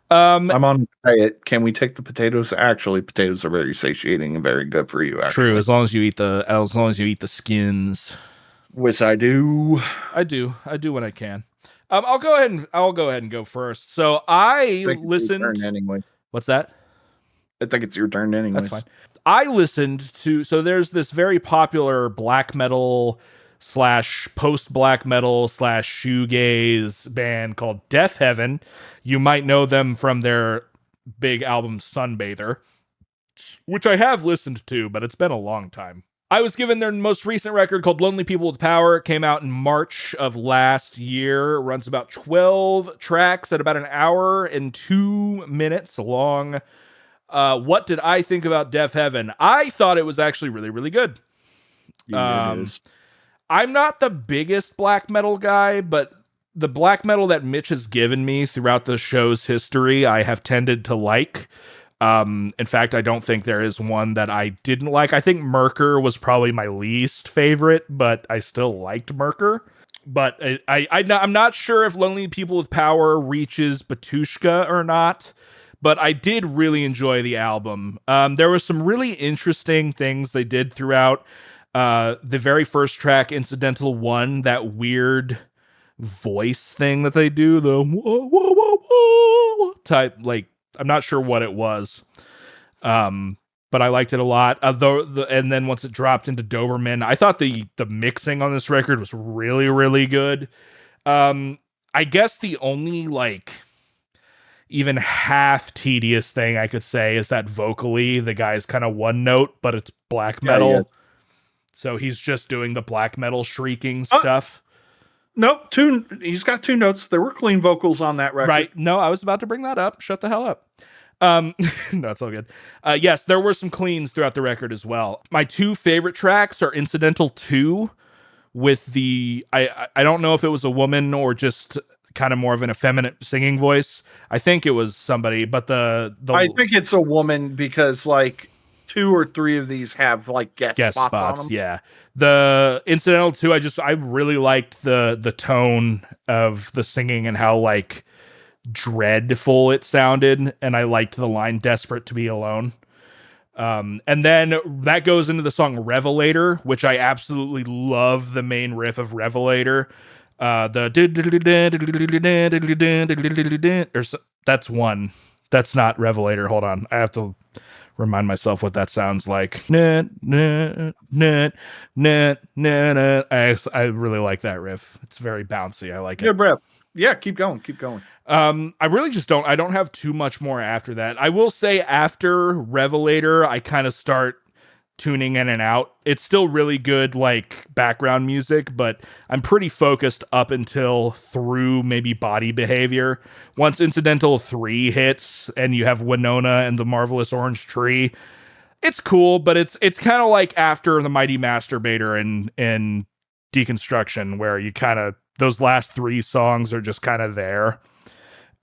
I'm on to say it. Can we take the potatoes? Actually, potatoes are very satiating and very good for you. Actually. True, as long as you eat the skins. Which I do. I do when I can. I'll go ahead and go first. So I I think it's your listened. turn anyways. What's that? I think it's your turn anyways. That's fine. I listened to, so there's this very popular black metal slash post black metal slash shoegaze band called Deafheaven. You might know them from their big album Sunbather, which I have listened to, but it's been a long time. I was given their most recent record called Lonely People with Power. It came out in March of last year. It runs about 12 tracks at about an hour and 2 minutes long. What did I think about Deafheaven? I thought it was actually really, really good. Yeah, it is. I'm not the biggest black metal guy, but the black metal that Mitch has given me throughout the show's history, I have tended to like. In fact, I don't think there is one that I didn't like. I think Merker was probably my least favorite, but I still liked Merker. But I'm not sure if Lonely People with Power reaches Batushka or not. But I did really enjoy the album. There were some really interesting things they did throughout. The very first track, Incidental 1, that weird voice thing that they do, the whoa, whoa, whoa, whoa type, like, I'm not sure what it was. But I liked it a lot. And then once it dropped into Doberman, I thought the mixing on this record was really, really good. I guess the only, like, even half tedious thing I could say is that vocally the guy's kind of one note, but it's black metal. Yeah. So he's just doing the black metal shrieking stuff. Nope, he's got 2 notes. There were clean vocals on that record. Right. No, I was about to bring that up. Shut the hell up. No, it's all good. Yes, there were some cleans throughout the record as well. My 2 favorite tracks are Incidental 2 with the, I don't know if it was a woman or just kind of more of an effeminate singing voice. I think it was somebody, but the I think it's a woman because like 2 or 3 of these have like guest spots on them. Yeah. The Incidental 2, I really liked the tone of the singing and how like dreadful it sounded, and I liked the line "desperate to be alone." And then that goes into the song Revelator, which I absolutely love the main riff of Revelator. That's one. That's not Revelator. Hold on. I have to remind myself what that sounds like. I really like that riff. It's very bouncy. I like it. Good riff. Yeah, keep going. I really just I don't have too much more after that. I will say after Revelator, I kind of start tuning in and out. It's still really good, like, background music, but I'm pretty focused up until through maybe Body Behavior. Once Incidental 3 hits and you have Winona and the Marvelous Orange Tree, it's cool, but it's kind of like after the Mighty Masturbator and Deconstruction, where you kind of, those last 3 songs are just kind of there.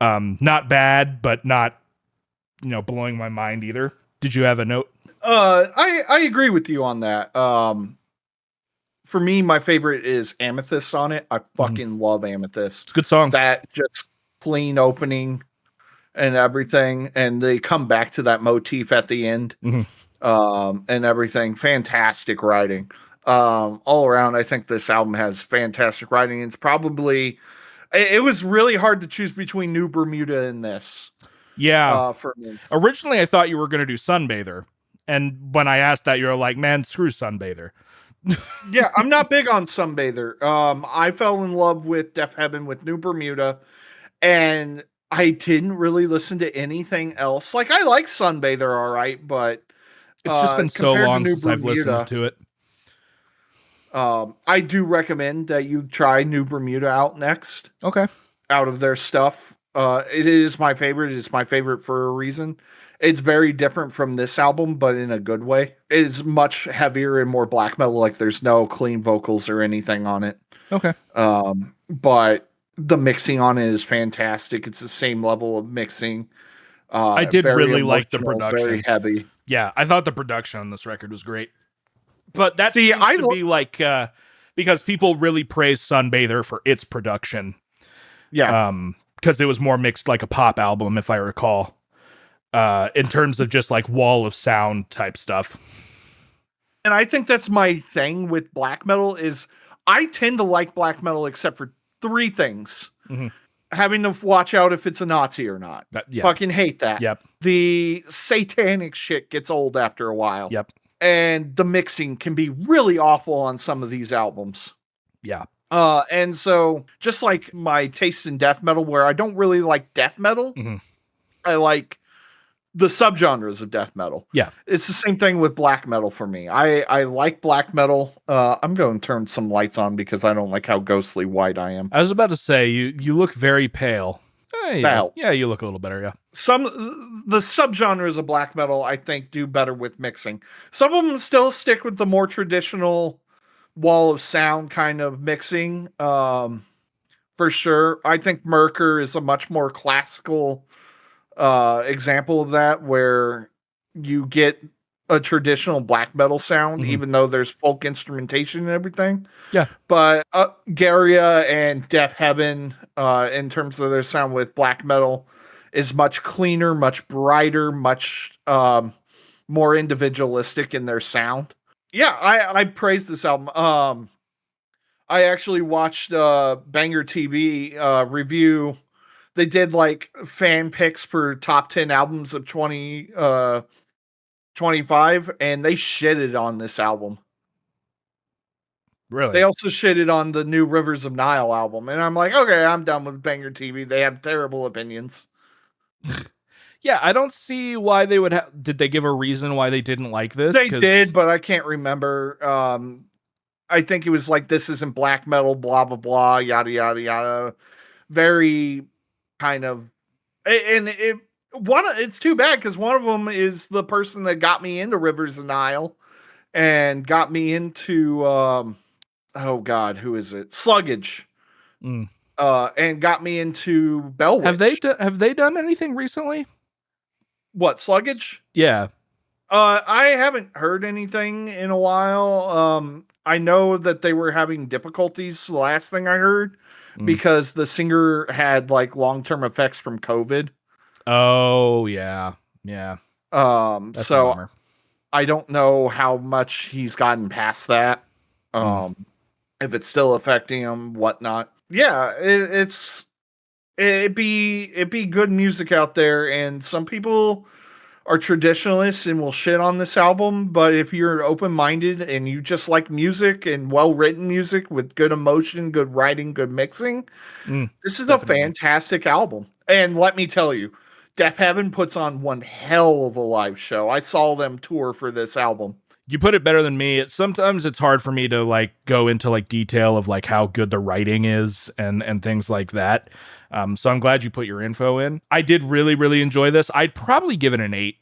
Not bad, but not, blowing my mind either. Did you have a note? I agree with you on that. For me, my favorite is Amethyst on it. I fucking love Amethyst. It's a good song. That just clean opening and everything, and they come back to that motif at the end, and everything. Fantastic writing. All around, I think this album has fantastic writing. It's probably, it was really hard to choose between New Bermuda and this. Yeah. For me. Originally, I thought you were going to do Sunbather. And when I asked that, you're like, man, screw Sunbather. Yeah, I'm not big on Sunbather. I fell in love with Deafheaven with New Bermuda, and I didn't really listen to anything else. Like, I like Sunbather, all right, but it's just been so long since I've listened to it. I do recommend that you try New Bermuda out next. Okay. Out of their stuff. It is my favorite. It's my favorite for a reason. It's very different from this album, but in a good way. It's much heavier and more black metal. Like, there's no clean vocals or anything on it. Okay. But the mixing on it is fantastic. It's the same level of mixing. I did really like the production. Very heavy. Yeah, I thought the production on this record was great. But that seems to be like, because people really praise Sunbather for its production. Yeah. Because it was more mixed like a pop album, if I recall. In terms of just like wall of sound type stuff. And I think that's my thing with black metal is I tend to like black metal except for 3 things. Mhm. Having to watch out if it's a Nazi or not. Yeah. Fucking hate that. Yep. The satanic shit gets old after a while. Yep. And the mixing can be really awful on some of these albums. Yeah. And so just like my taste in death metal, where I don't really like death metal, Mhm. I like the subgenres of death metal. Yeah. It's the same thing with black metal for me. I like black metal. I'm going to turn some lights on because I don't like how ghostly white I am. I was about to say, you look very pale. Yeah, you look a little better, yeah. The subgenres of black metal, I think, do better with mixing. Some of them still stick with the more traditional wall of sound kind of mixing. For sure. I think Merker is a much more classical example of that, where you get a traditional black metal sound, even though there's folk instrumentation and everything. Yeah. But Garia and Deafheaven, in terms of their sound with black metal, is much cleaner, much brighter, much more individualistic in their sound. Yeah, I praise this album. I actually watched Banger TV review. They did like fan picks for top 10 albums of 2025, and they shitted on this album. Really? They also shitted on the new Rivers of Nile album, and I'm like, okay, I'm done with Banger TV. They have terrible opinions. Yeah, I don't see why they would have. Did they give a reason why they didn't like this? They did, but I can't remember. I think it was like, this isn't black metal, blah blah blah, yada yada yada. Very kind of, and it's too bad because one of them is the person that got me into Rivers of Nile and got me into oh god, who is it? Sluggage. And got me into Bellwitch. Have they done anything recently? What, Sluggage? Yeah. I haven't heard anything in a while. I know that they were having difficulties, the last thing I heard, because the singer had like long-term effects from COVID. Oh, yeah. Yeah. That's so I don't know how much he's gotten past that. If it's still affecting him, whatnot. Yeah, it'd be good music out there, and some people are traditionalists and will shit on this album, but if you're open-minded and you just like music and well-written music with good emotion, good writing, good mixing, this is definitely a fantastic album. And let me tell you, Deafheaven puts on one hell of a live show. I saw them tour for this album. You put it better than me. Sometimes it's hard for me to like go into like detail of like how good the writing is and things like that. So I'm glad you put your info in. I did really, really enjoy this. I'd probably give it an 8.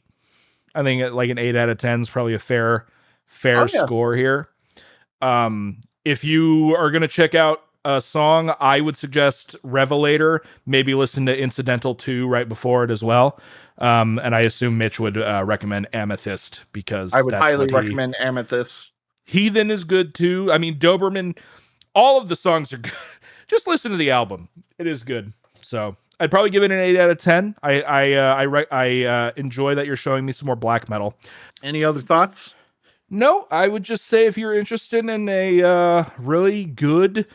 I think like an 8 out of 10 is probably a fair score here. If you are going to check out a song, I would suggest Revelator. Maybe listen to Incidental 2 right before it as well. And I assume Mitch would recommend Amethyst, because I would highly recommend Amethyst. Heathen is good too. I mean, Doberman, all of the songs are good. Just listen to the album. It is good. So I'd probably give it an 8 out of 10. I enjoy that you're showing me some more black metal. Any other thoughts? No, I would just say if you're interested in a really good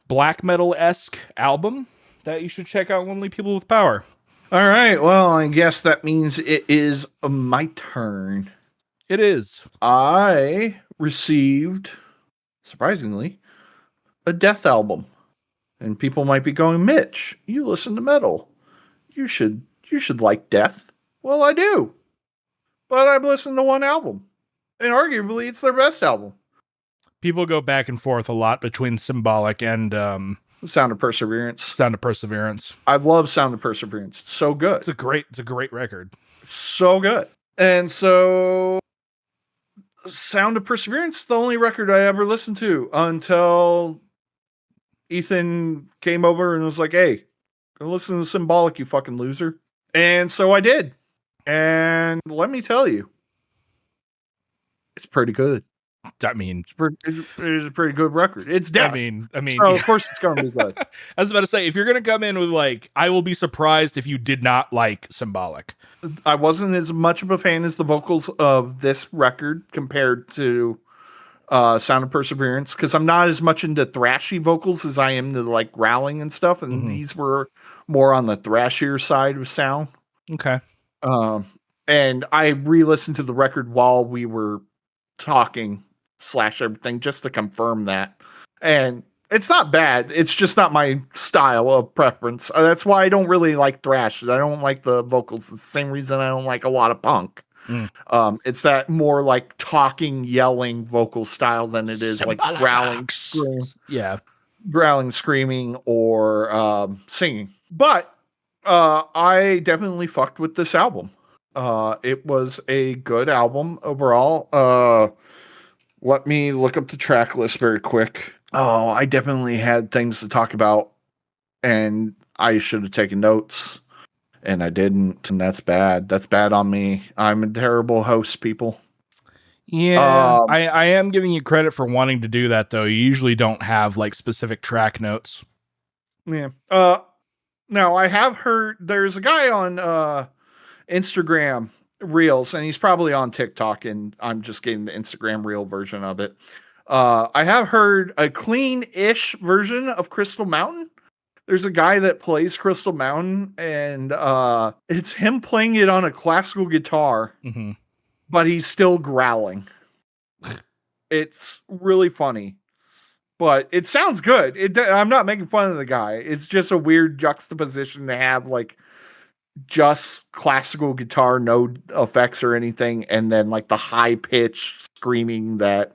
black metal-esque album, that you should check out Lonely People with Power. All right. Well, I guess that means it is my turn. It is. I received, surprisingly, a death album. And people might be going, Mitch, you listen to metal. You should like death. Well, I do. But I've listened to one album. And arguably, it's their best album. People go back and forth a lot between Symbolic and Sound of Perseverance. Sound of Perseverance. I love Sound of Perseverance. It's so good. It's a great record. So good. And so Sound of Perseverance is the only record I ever listened to until Ethan came over and was like, hey, go listen to Symbolic, you fucking loser. And so I did. And let me tell you, it's pretty good. I mean, it's a pretty good record. It's death. I mean, so of course it's going to be good. I was about to say, if you're going to come in with like, I will be surprised if you did not like Symbolic. I wasn't as much of a fan as the vocals of this record compared to Sound of Perseverance, because I'm not as much into thrashy vocals as I am to like growling and stuff, and these were more on the thrashier side of sound. Okay. And I re-listened to the record while we were talking / everything just to confirm that, and it's not bad. It's just not my style of preference. That's why I don't really like thrash. I don't like the vocals. It's the same reason I don't like a lot of punk. It's that more like talking, yelling vocal style than it is like growling, screaming, or singing. But I definitely fucked with this album. It was a good album overall. Let me look up the track list very quick. Oh, I definitely had things to talk about, and I should have taken notes. And I didn't, and that's bad. That's bad on me. I'm a terrible host, people. Yeah, I am giving you credit for wanting to do that, though. You usually don't have like specific track notes. Yeah. Now I have heard there's a guy on Instagram Reels, and he's probably on TikTok, and I'm just getting the Instagram Reel version of it. I have heard a clean-ish version of Crystal Mountain. There's a guy that plays Crystal Mountain, and it's him playing it on a classical guitar, but he's still growling. It's really funny, but it sounds good. I'm not making fun of the guy. It's just a weird juxtaposition to have like just classical guitar, no effects or anything, and then like the high-pitched screaming that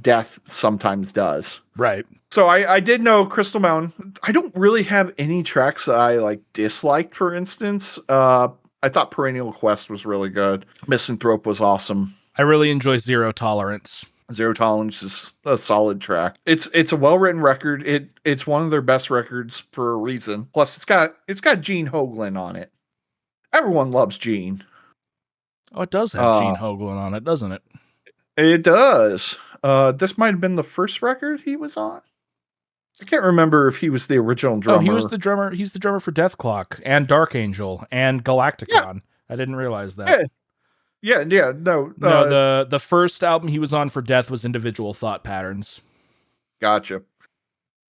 Death sometimes does. Right. So I did know Crystal Mountain. I don't really have any tracks that I like disliked, for instance. I thought Perennial Quest was really good. Misanthrope was awesome. I really enjoy Zero Tolerance. Zero Tolerance is a solid track. It's a well-written record. It's one of their best records for a reason. Plus it's got Gene Hoglan on it. Everyone loves Gene. Oh, it does have Gene Hoglan on it, doesn't it? It does. This might have been the first record he was on. I can't remember if he was the original drummer. Oh, he was the drummer. He's the drummer for Death Clock and Dark Angel and Galacticon. Yeah. I didn't realize that. Yeah. No, the first album he was on for Death was Individual Thought Patterns. Gotcha.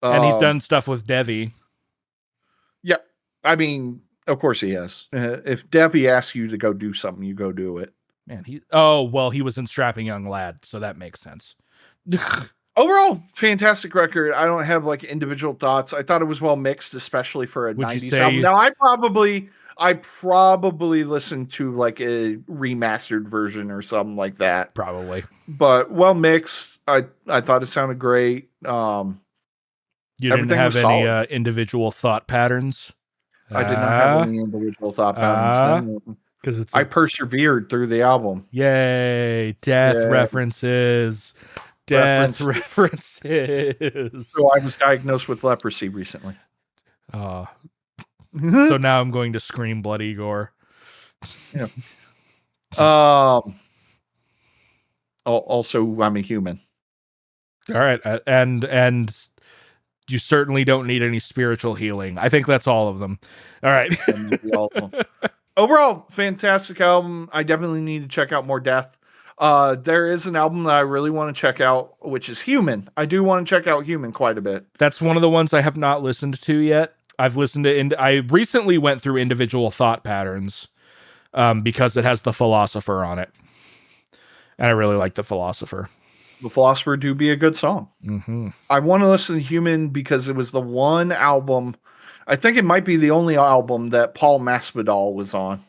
And he's done stuff with Devi. Yeah, I mean, of course he has. If Devi asks you to go do something, you go do it. Man, he was in Strapping Young Lad, so that makes sense. Overall, fantastic record. I don't have like individual thoughts. I thought it was well mixed, especially for a 90s album. Now I probably listened to like a remastered version or something like that. Probably. But well mixed. I thought it sounded great. You didn't have any individual thought patterns? I did not have any individual thought patterns. Because I persevered through the album. Yay! Death references. Death references. So I was diagnosed with leprosy recently. So now I'm going to scream bloody gore. Yeah. Also, I'm a human. All right, and you certainly don't need any spiritual healing. I think that's all of them. All right. Overall, fantastic album. I definitely need to check out more Death. There is an album that I really want to check out, which is Human. I do want to check out Human quite a bit. That's one of the ones I have not listened to yet. I've listened to, I recently went through Individual Thought Patterns because it has The Philosopher on it. And I really like The Philosopher. The Philosopher do be a good song. Mm-hmm. I want to listen to Human because it was the one album, I think it might be the only album that Paul Masvidal was on.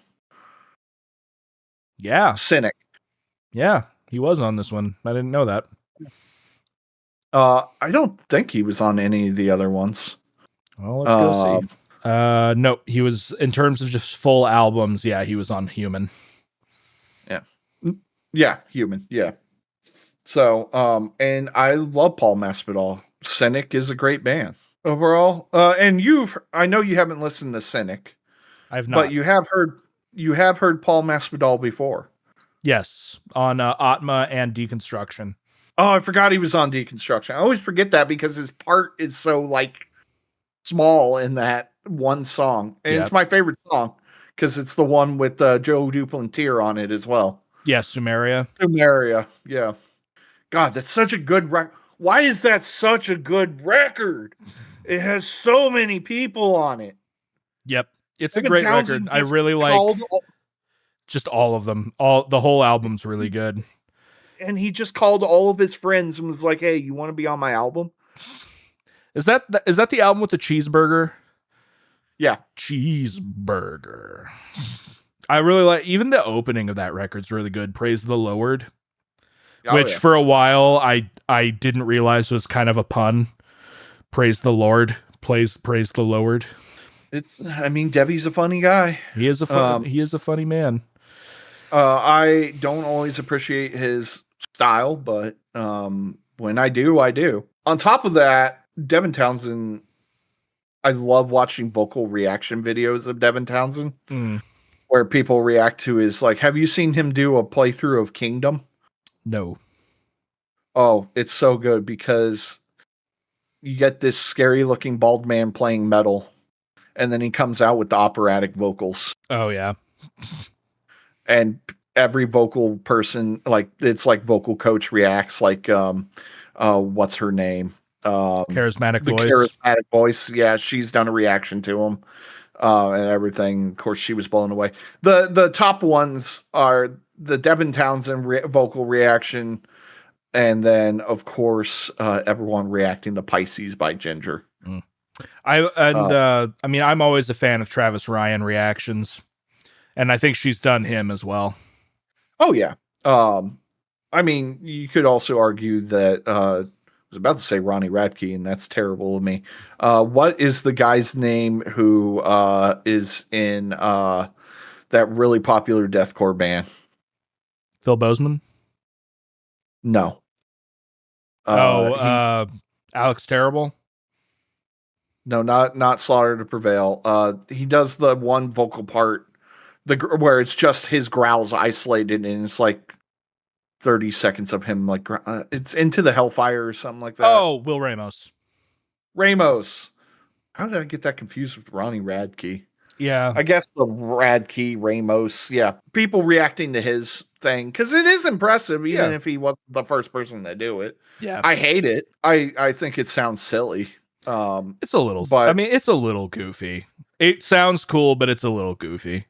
Yeah. Cynic. Yeah, he was on this one. I didn't know that. I don't think he was on any of the other ones. Well, let's go see. No, he was, in terms of just full albums, yeah, he was on Human. Yeah, Human, yeah. So, and I love Paul Masvidal. Cynic is a great band overall. And I know you haven't listened to Cynic. I've not. But you have heard Paul Masvidal before. Yes, on Atma and Deconstruction. Oh, I forgot he was on Deconstruction. I always forget that because his part is so like small in that one song. And It's my favorite song because it's the one with Joe Duplantier on it as well. Yeah, Sumeria. Sumeria, yeah. God, that's such a good record. Why is that such a good record? It has so many people on it. Yep. It's Devin a great Townsend record. I really like just all of them. The whole album's really good. And he just called all of his friends and was like, "Hey, you want to be on my album?" Is that the album with the cheeseburger? Yeah. Cheeseburger. I really like, even the opening of that record's really good. Praise the Lord. Which for a while I didn't realize was kind of a pun. Praise the Lord. Praise the Lord. Devy's a funny guy. He is a funny man. I don't always appreciate his style, but when I do, I do. On top of that, Devin Townsend, I love watching vocal reaction videos of Devin Townsend where people react to his, like, have you seen him do a playthrough of Kingdom? No. Oh, it's so good because you get this scary looking bald man playing metal, and then he comes out with the operatic vocals. Oh yeah. And every vocal person, like, it's like vocal coach reacts, like what's her name? Charismatic voice. Charismatic voice. Yeah, she's done a reaction to him. And everything. Of course, she was blown away. The top ones are the Devin Townsend vocal reaction, and then of course everyone reacting to Pisces by Ginger. I'm always a fan of Travis Ryan reactions, and I think she's done him as well. Oh yeah. You could also argue that I was about to say Ronnie Radke, and that's terrible of me. What is the guy's name who is in that really popular deathcore band? Phil Bozeman? No. Alex Terrible? No, not Slaughter to Prevail. He does the one vocal part where it's just his growls isolated, and it's like 30 seconds of him, like, it's Into the Hellfire or something like that. Oh, Will Ramos. How did I get that confused with Ronnie Radke? Yeah. I guess the Radke, Ramos. Yeah. People reacting to his thing, because it is impressive, even if he wasn't the first person to do it. Yeah. I hate it. I think it sounds silly. It's a little, it's a little goofy. It sounds cool, but it's a little goofy.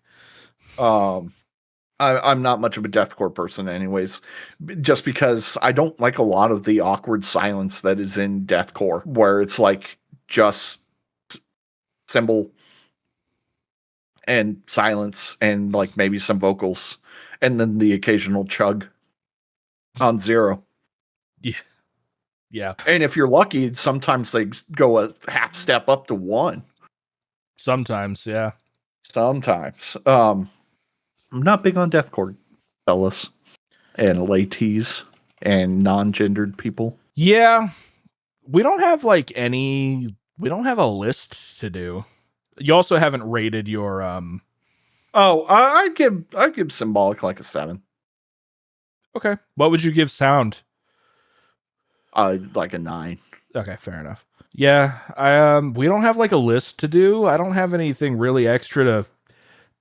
I'm not much of a deathcore person anyways, just because I don't like a lot of the awkward silence that is in deathcore, where it's like just cymbal and silence and like maybe some vocals and then the occasional chug on zero. Yeah. And if you're lucky, sometimes they go a half step up to one. Sometimes, yeah. Sometimes. I'm not big on deathcore, fellas, and ladies, and non-gendered people. Yeah, we don't have we don't have a list to do. You also haven't rated your I give Symbolic like a 7. Okay. What would you give Sound? Like a 9. Okay, fair enough. Yeah, we don't have like a list to do. I don't have anything really extra to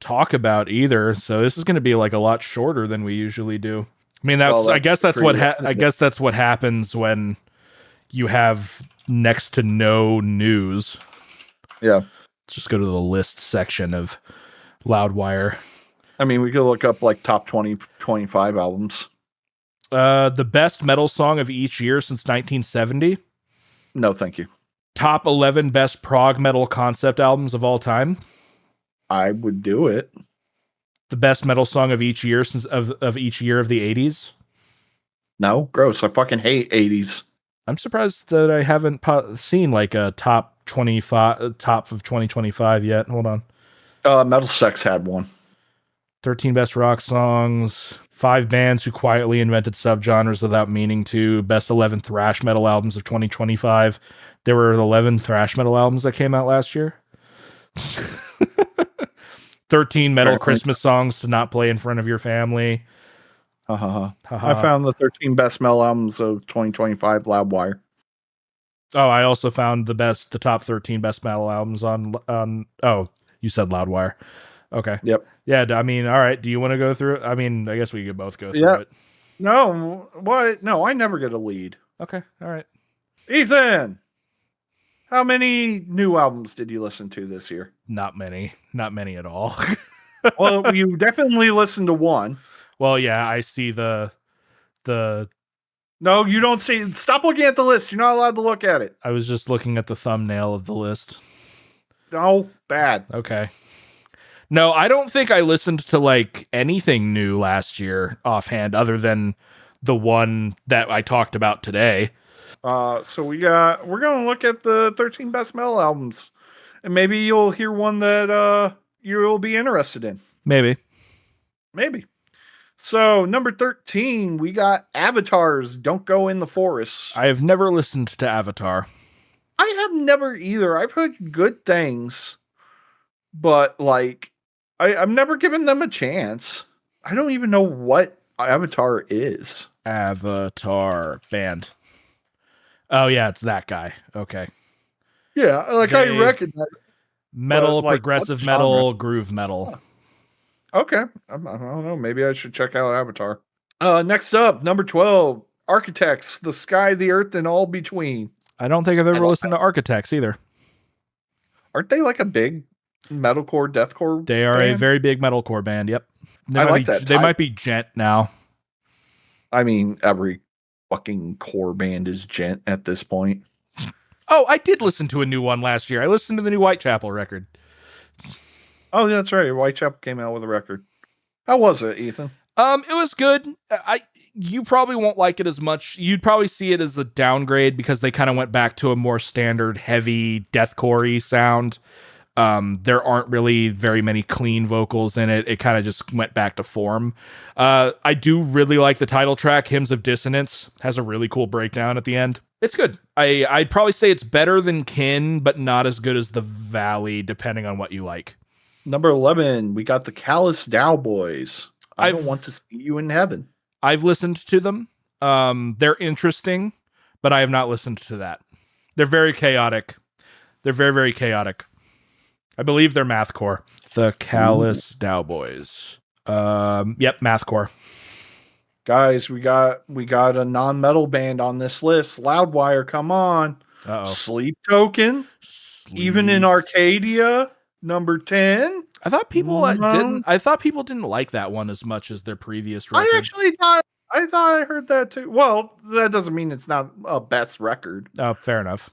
talk about either, so this is going to be like a lot shorter than we usually do. I mean, I guess that's what happens when you have next to no news. Yeah. Let's just go to the list section of Loudwire. I mean, we could look up like top 20-25 albums. The best metal song of each year since 1970. No, thank you. Top 11 best prog metal concept albums of all time. I would do it. The best metal song of each year of each year of the 80s. No, gross. I fucking hate 80s. I'm surprised that I haven't seen like a top of 2025 yet. Hold on. Metal Sex had one. 13 best rock songs. 5 bands who quietly invented subgenres without meaning to. Best 11 thrash metal albums of 2025. There were 11 thrash metal albums that came out last year. 13 metal Christmas songs to not play in front of your family. I found the 13 best metal albums of 2025 Loudwire. Oh, I also found the top 13 best metal albums on oh, you said Loudwire. Okay. Yep. Yeah, I mean, all right. Do you want to go through it? I mean, I guess we could both go through it. No, what? No, I never get a lead. Okay, all right. Ethan, how many new albums did you listen to this year? Not many at all. Well, you definitely listened to one. Well, yeah, I see the. No, you don't see. Stop looking at the list. You're not allowed to look at it. I was just looking at the thumbnail of the list. No, bad. Okay. No, I don't think I listened to like anything new last year offhand, other than the one that I talked about today. So we're gonna look at the 13 best metal albums, and maybe you'll hear one that you'll be interested in. Maybe. So number 13, we got Avatar's "Don't Go in the Forest." I have never listened to Avatar. I have never either. I've heard good things, but like I've never given them a chance. I don't even know what Avatar is. Avatar band. Oh yeah, it's that guy. Okay. Yeah, like I recognize metal, like, progressive metal, groove metal. Okay. I don't know. Maybe I should check out Avatar. Next up, number 12, Architects, The Sky, the Earth, and All Between. I don't think I've ever listened to Architects either. Aren't they like a big metalcore, deathcore They are band? a very big metalcore band, yep. I like that. They might be gent now. I mean, every fucking core band is gent at this point. Oh, I did listen to a new one last year. I listened to the new Whitechapel record. Oh, that's right. Whitechapel came out with a record. How was it, Ethan? It was good. You probably won't like it as much. You'd probably see it as a downgrade because they kind of went back to a more standard, heavy, deathcore-y sound. There aren't really very many clean vocals in it. It kind of just went back to form. I do really like the title track, Hymns of Dissonance. Has a really cool breakdown at the end. It's good. I'd probably say it's better than Kin, but not as good as The Valley, depending on what you like. Number 11, we got the Callous Dow Boys. I don't want to see you in heaven. I've listened to them. They're interesting, but I have not listened to that. They're very chaotic. They're very, very chaotic. I believe they're mathcore. The Callous Dow Boys. Yep, mathcore. Guys, we got a non-metal band on this list. Loudwire, come on. Uh-oh. Sleep Token. Even in Arcadia, number 10. I thought people didn't like that one as much as their previous record. I thought I heard that too. Well, that doesn't mean it's not a best record. Oh, fair enough.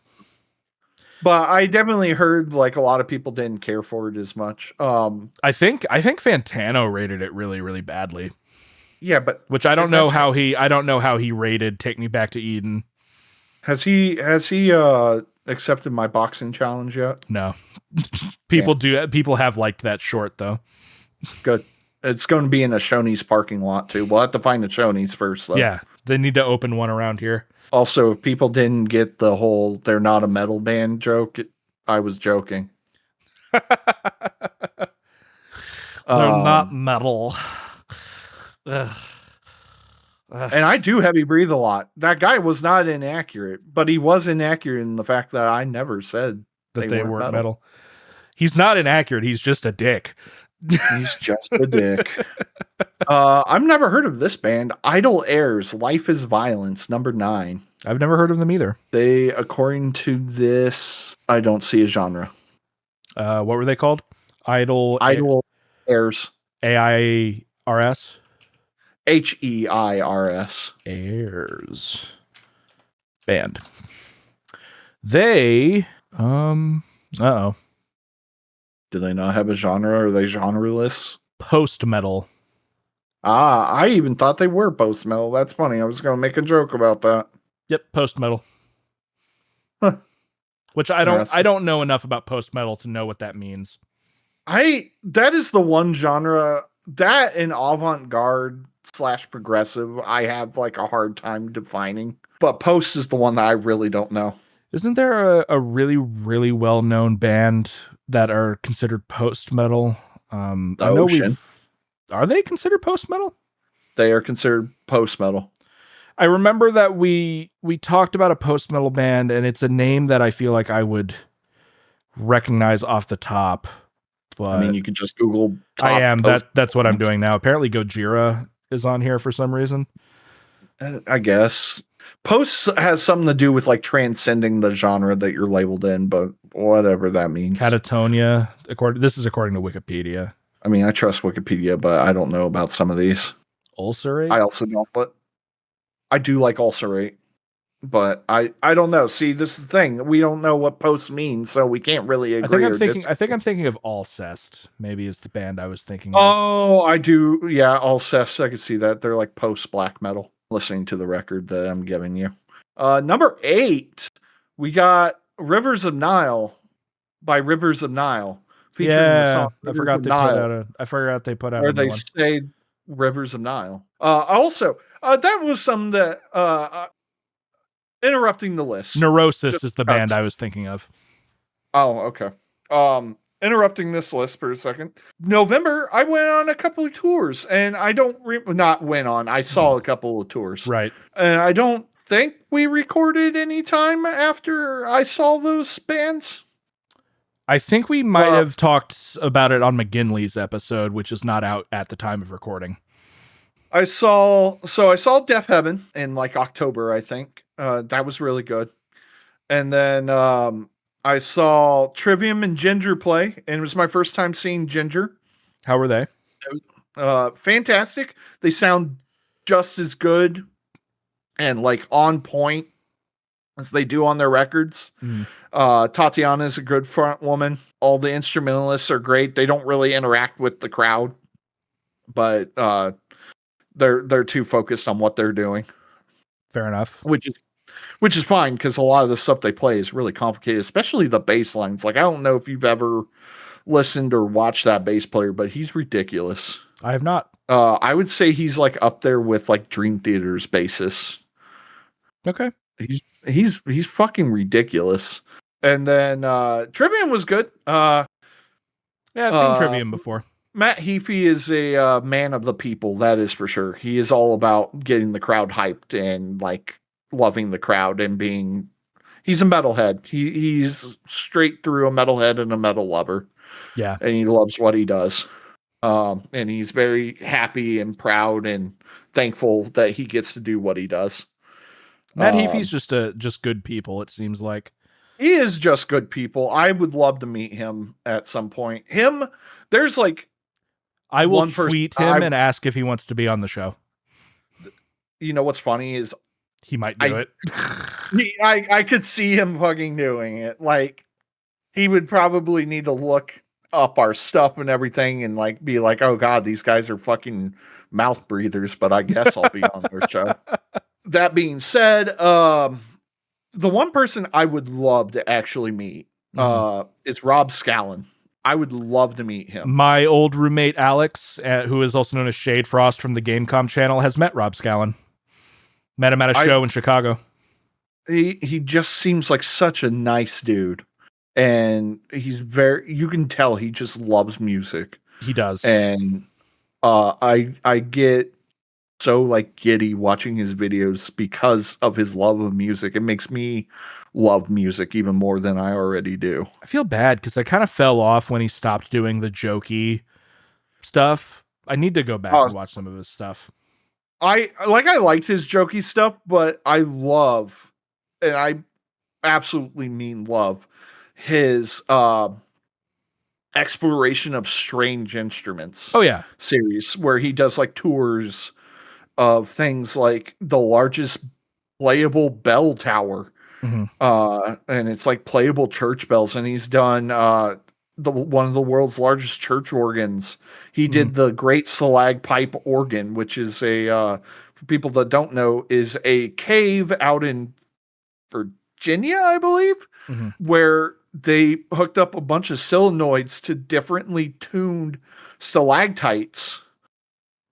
But I definitely heard like a lot of people didn't care for it as much. I think Fantano rated it really, really badly. Yeah, but which I don't know how he rated Take Me Back to Eden. Has he accepted my boxing challenge yet? No. People have liked that short though. Good. It's going to be in a Shoney's parking lot too. We'll have to find the Shoney's first though. Yeah, they need to open one around here. Also, if people didn't get the whole "they're not a metal band" joke, I was joking. They're not metal. Ugh. And I do heavy breathe a lot. That guy was not inaccurate, but he was inaccurate in the fact that I never said that they weren't metal. He's not inaccurate. He's just a dick. He's just a dick. I've never heard of this band. Idle Airs, Life is Violence, number 9. I've never heard of them either. They, according to this, I don't see a genre. What were they called? Idle Airs. AIRS? HEIRS. Airs. Band. They, uh-oh. Do they not have a genre? Are they genreless? Post-metal. I even thought they were post-metal. That's funny. I was going to make a joke about that. Yep, post-metal. Huh. Which I don't know enough about post-metal to know what that means. That is the one genre that in avant-garde / progressive I have like a hard time defining. But post is the one that I really don't know. Isn't there a really, really well-known band that are considered post-metal? Ocean. Are they considered post-metal? They are considered post-metal. I remember that we talked about a post-metal band, and it's a name that I feel like I would recognize off the top. But I mean, you could just Google. That's what I'm doing now. Apparently, Gojira is on here for some reason. I guess post has something to do with like transcending the genre that you're labeled in, but whatever that means. Catatonia. This is according to Wikipedia. I mean, I trust Wikipedia, but I don't know about some of these. Ulcerate. I also don't, but I do like ulcerate. But I don't know. See, this is the thing. We don't know what post means, so we can't really agree. I think I'm thinking of Alcest. Maybe is the band I was thinking of. Oh, I do. Yeah, Alcest. I can see that. They're like post black metal. Listening to the record that I'm giving you. Number 8, we got Rivers of Nile by Rivers of Nile. Featuring the song I forgot they put out where they say Rivers of Nile. Also, that was some that interrupting the list. Neurosis is the band I was thinking of. Oh, okay. Interrupting this list for a second. November, I went on a couple of tours, and I saw a couple of tours. Right. And I don't think we recorded any time after I saw those bands. I think we might have talked about it on McGinley's episode, which is not out at the time of recording. I saw Deafheaven in like October, I think. That was really good. And then I saw Trivium and Ginger play, and it was my first time seeing Ginger. How were they? Fantastic. They sound just as good and like on point as they do on their records. Tatiana is a good front woman. All the instrumentalists are great. They don't really interact with the crowd, but they're too focused on what they're doing. Fair enough. Which is fine, because a lot of the stuff they play is really complicated, especially the bass lines. Like, I don't know if you've ever listened or watched that bass player, but he's ridiculous. I have not. I would say he's like up there with like Dream Theater's bassist. Okay. He's fucking ridiculous. And then Trivium was good. Yeah, I've seen Trivium before. Matt Heafy is a man of the people, that is for sure. He is all about getting the crowd hyped and like loving the crowd and he's a metalhead. He's straight through a metalhead and a metal lover. Yeah. And he loves what he does. And he's very happy and proud and thankful that he gets to do what he does. Matt Heafy's just good people, it seems like. He is just good people. I would love to meet him at some point. There's like I will tweet him and ask if he wants to be on the show. You know what's funny is he might do it. I could see him fucking doing it. Like, he would probably need to look up our stuff and everything and like be like, oh god, these guys are fucking mouth breathers, but I guess I'll be on their show. That being said, the one person I would love to actually meet is Rob Scallon. I would love to meet him. My old roommate Alex, who is also known as Shade Frost from the Gamecom channel, has met Rob Scallon. Met him at a show in Chicago. He just seems like such a nice dude. And you can tell he just loves music. He does. And I get so like giddy watching his videos because of his love of music. It makes me love music even more than I already do. I feel bad because I kind of fell off when he stopped doing the jokey stuff. I need to go back and watch some of his stuff. I liked his jokey stuff, but I love, and I absolutely mean love, his exploration of strange instruments. Oh yeah, series where he does like tours of things like the largest playable bell tower, and it's like playable church bells, and he's done one of the world's largest church organs. He did the Great Stalagpipe Organ, which is for people that don't know, is a cave out in Virginia, I believe, where they hooked up a bunch of solenoids to differently tuned stalactites,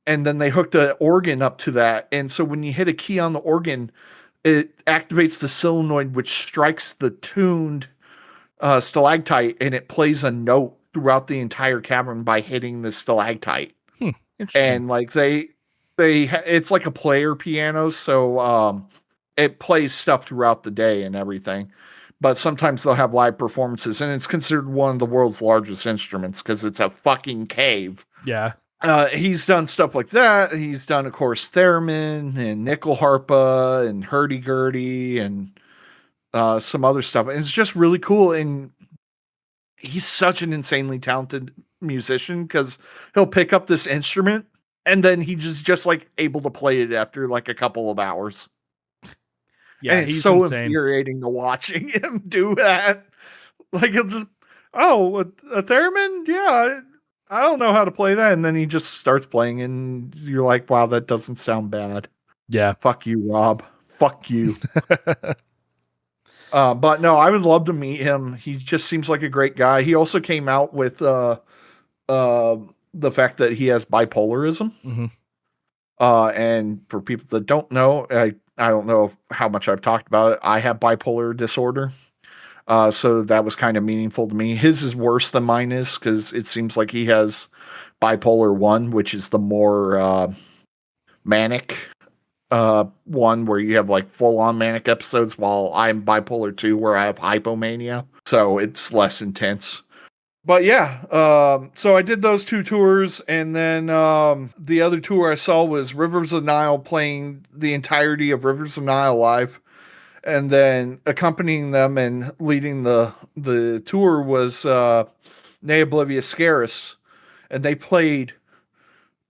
and then they hooked an organ up to that. And so when you hit a key on the organ, it activates the solenoid, which strikes the tuned stalactite, and it plays a note throughout the entire cavern by hitting the stalactite. And like it's like a player piano, so it plays stuff throughout the day and everything. But sometimes they'll have live performances, and it's considered one of the world's largest instruments because it's a fucking cave. Yeah. He's done stuff like that. He's done, of course, Theremin and Nickel Harpa and Hurdy Gurdy and some other stuff. And it's just really cool. And he's such an insanely talented musician because he'll pick up this instrument and then he just like able to play it after like a couple of hours. Yeah, and it's he's so insane. infuriating to watching him do that. Like he'll just, oh, a theremin? Yeah, I don't know how to play that. And then he just starts playing and you're like, wow, that doesn't sound bad. Yeah. Fuck you, Rob. Fuck you. But no, I would love to meet him. He just seems like a great guy. He also came out with the fact that he has bipolarism. Mm-hmm. And for people that don't know, I don't know how much I've talked about it. I have bipolar disorder. So that was kind of meaningful to me. His is worse than mine is because it seems like he has bipolar 1, which is the more manic one where you have like full on manic episodes, while I'm bipolar 2 where I have hypomania. So it's less intense. But yeah, so I did those 2 tours, and then the other tour I saw was Rivers of Nile playing the entirety of Rivers of Nile live. And then accompanying them and leading the tour was Ne Oblivia Scaris. And they played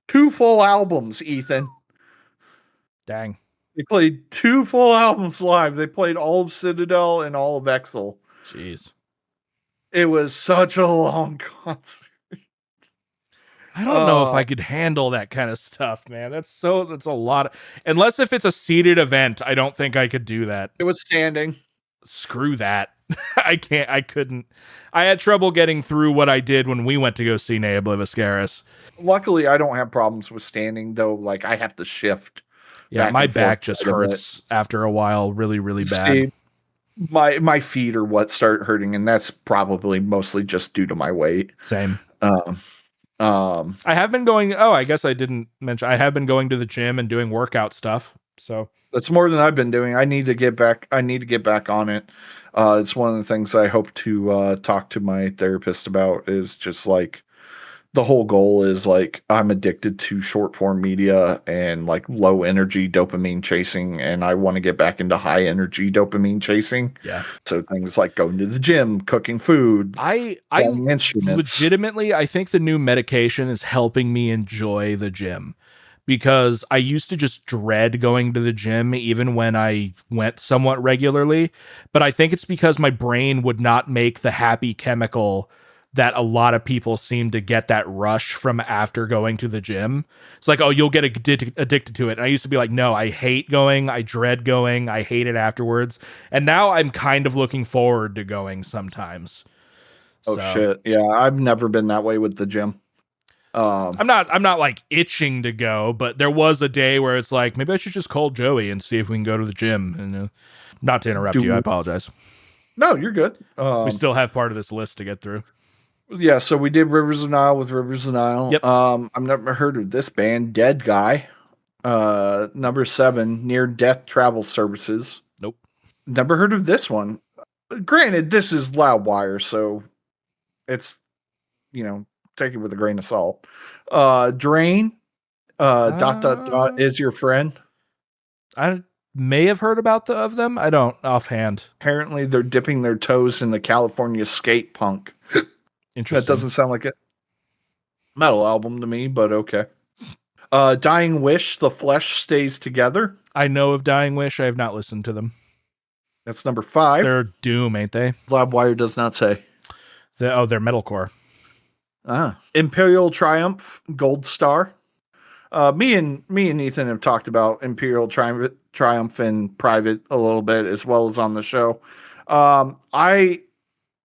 2 full albums, Ethan. Dang. They played 2 full albums live. They played all of Citadel and all of Exile. Jeez. It was such a long concert. I don't know if I could handle that kind of stuff, man. That's a lot. Unless if it's a seated event, I don't think I could do that. It was standing. Screw that. I couldn't. I had trouble getting through what I did when we went to go see Ne Oblivia Scaris. Luckily, I don't have problems with standing, though. Like, I have to shift. Yeah, my back just hurts after a while really, really bad. See, my feet are what start hurting, and that's probably mostly just due to my weight. Same. I have been going. Oh, I guess I didn't mention. I have been going to the gym and doing workout stuff. So that's more than I've been doing. I need to get back on it. It's one of the things I hope to talk to my therapist about. Is just like the whole goal is like I'm addicted to short form media and like low energy dopamine chasing, and I want to get back into high energy dopamine chasing. Yeah. So things like going to the gym, cooking food, I instruments. Legitimately, I think the new medication is helping me enjoy the gym, because I used to just dread going to the gym even when I went somewhat regularly. But I think it's because my brain would not make the happy chemical that a lot of people seem to get that rush from after going to the gym. It's like, oh, you'll get addicted to it. And I used to be like, no, I hate going. I dread going. I hate it afterwards. And now I'm kind of looking forward to going sometimes. Oh, shit. Yeah, I've never been that way with the gym. I'm not like itching to go, but there was a day where it's like, maybe I should just call Joey and see if we can go to the gym. And not to interrupt you, I apologize. No, you're good. We still have part of this list to get through. Yeah, so we did Rivers of Nile with Rivers of Nile. Yep. I've never heard of this band, Dead Guy. Number 7, Near Death Travel Services. Nope. Never heard of this one. Granted, this is Loudwire, so it's, take it with a grain of salt. Drain, ... is your friend. I may have heard about of them. I don't offhand. Apparently, they're dipping their toes in the California skate punk. Interesting. That doesn't sound like a metal album to me, but okay. Dying Wish, The Flesh Stays Together. I know of Dying Wish. I have not listened to them. That's number 5. They're doom, ain't they? Loudwire does not say. They're metalcore. Imperial Triumph, Gold Star. Me and Ethan have talked about Imperial Triumph in private a little bit, as well as on the show. I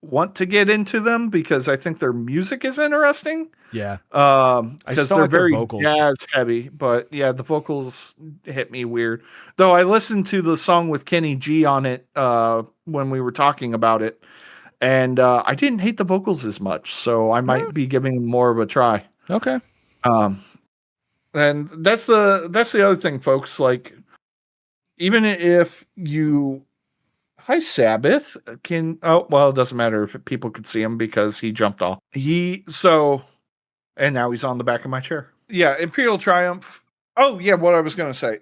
want to get into them because I think their music is interesting. Yeah. Because they're very jazz heavy, but yeah, the vocals hit me weird. Though I listened to the song with Kenny G on it when we were talking about it, and I didn't hate the vocals as much, so I might be giving them more of a try. Okay. And that's the other thing, folks. Like, even if you Hi, Sabbath. It doesn't matter if people could see him because he jumped off. And now he's on the back of my chair. yeah, Imperial Triumph. Oh yeah, what I was gonna say.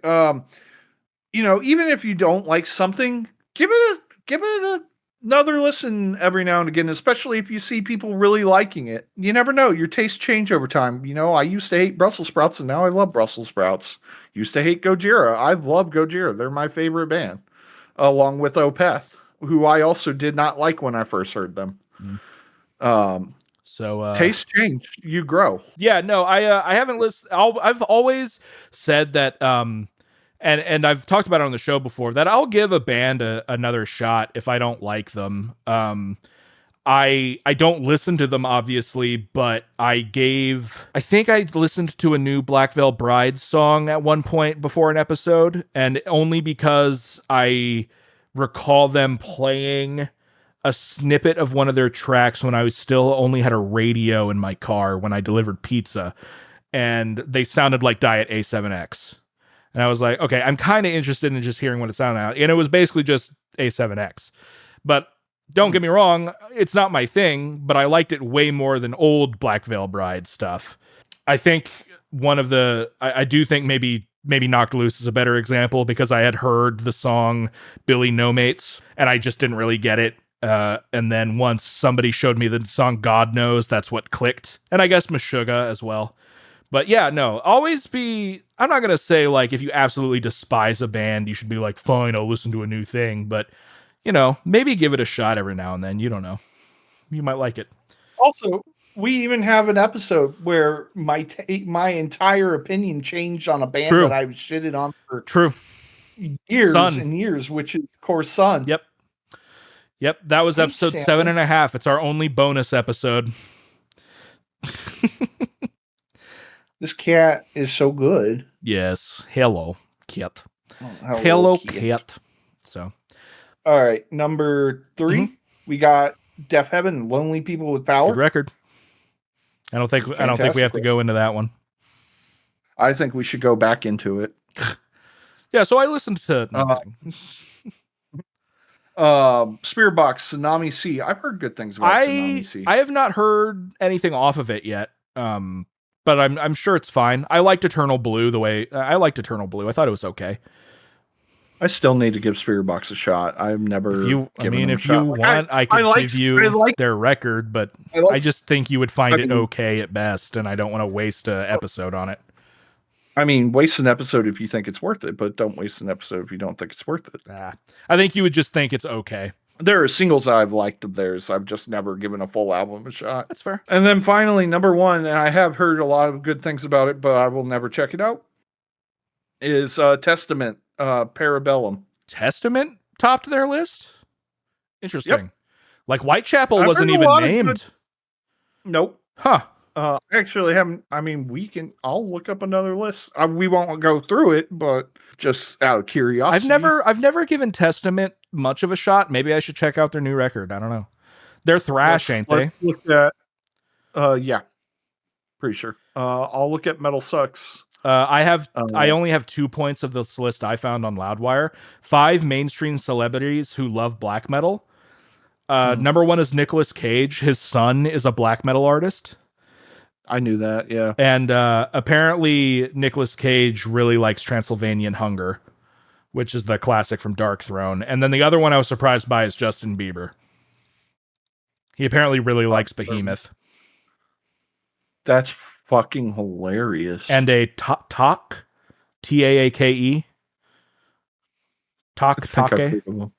Even if you don't like something, give it another listen every now and again, especially if you see people really liking it. You never know. Your tastes change over time. I used to hate Brussels sprouts and now I love Brussels sprouts. Used to hate Gojira. I love Gojira. They're my favorite band, along with Opeth, who I also did not like when I first heard them. So tastes change. You grow. Yeah, no, I haven't listened. I've always said that and I've talked about it on the show before that I'll give a band another shot if I don't like them. I don't listen to them obviously, but I think I listened to a new Black Veil Bride song at one point before an episode, and only because I recall them playing a snippet of one of their tracks when I was still only had a radio in my car when I delivered pizza, and they sounded like Diet A7X. And I was like, okay, I'm kind of interested in just hearing what it sounded like. And it was basically just A7X. But don't get me wrong, it's not my thing, but I liked it way more than old Black Veil Bride stuff. I think I do think maybe Knocked Loose is a better example, because I had heard the song Billy No Mates and I just didn't really get it. And then once somebody showed me the song God Knows, that's what clicked. And I guess Meshuggah as well. But yeah, no, I'm not going to say like if you absolutely despise a band, you should be like, fine, I'll listen to a new thing. But, maybe give it a shot every now and then. You don't know. You might like it. Also, we even have an episode where my entire opinion changed on a band that I shitted on for years and years, which is, of course, Sun. Yep, that was episode 7.5. It's our only bonus episode. This cat is so good. Yes. Hello, cat. Oh, hello, cat. So, all right, number 3, we got Deafheaven, Lonely People with Power. Good record. I don't think we have to go into that one. I think we should go back into it. Yeah, so I listened to Spirit Box, Tsunami Sea. I've heard good things about Tsunami Sea. I have not heard anything off of it yet. But I'm sure it's fine. I liked Eternal Blue I liked Eternal Blue. I thought it was okay. I still need to give Spirit Box a shot. I've never given them a shot. I could give you their record, but I just think you would find it okay at best, and I don't want to waste an episode on it. I mean, waste an episode if you think it's worth it, but don't waste an episode if you don't think it's worth it. I think you would just think it's okay. There are singles I've liked of theirs. I've just never given a full album a shot. That's fair. And then finally, number 1, and I have heard a lot of good things about it, but I will never check it out, is Testament, Parabellum. Testament topped their list? Interesting. Yep. Like Whitechapel wasn't even named. Nope. Huh. I actually haven't. I mean, I'll look up another list. We won't go through it, but just out of curiosity. I've never given Testament much of a shot. Maybe I should check out their new record. I don't know. They're thrash, ain't they? Look at. Yeah. Pretty sure. I'll look at Metal Sucks. I only have 2 points of this list I found on Loudwire. 5 mainstream celebrities who love black metal. Number 1 is Nicolas Cage. His son is a black metal artist. I knew that, yeah. And apparently Nicolas Cage really likes Transylvanian Hunger, which is the classic from Dark Throne. And then the other one I was surprised by is Justin Bieber. He apparently really likes Behemoth. That's fucking hilarious. And a Taake, Taake. Taake.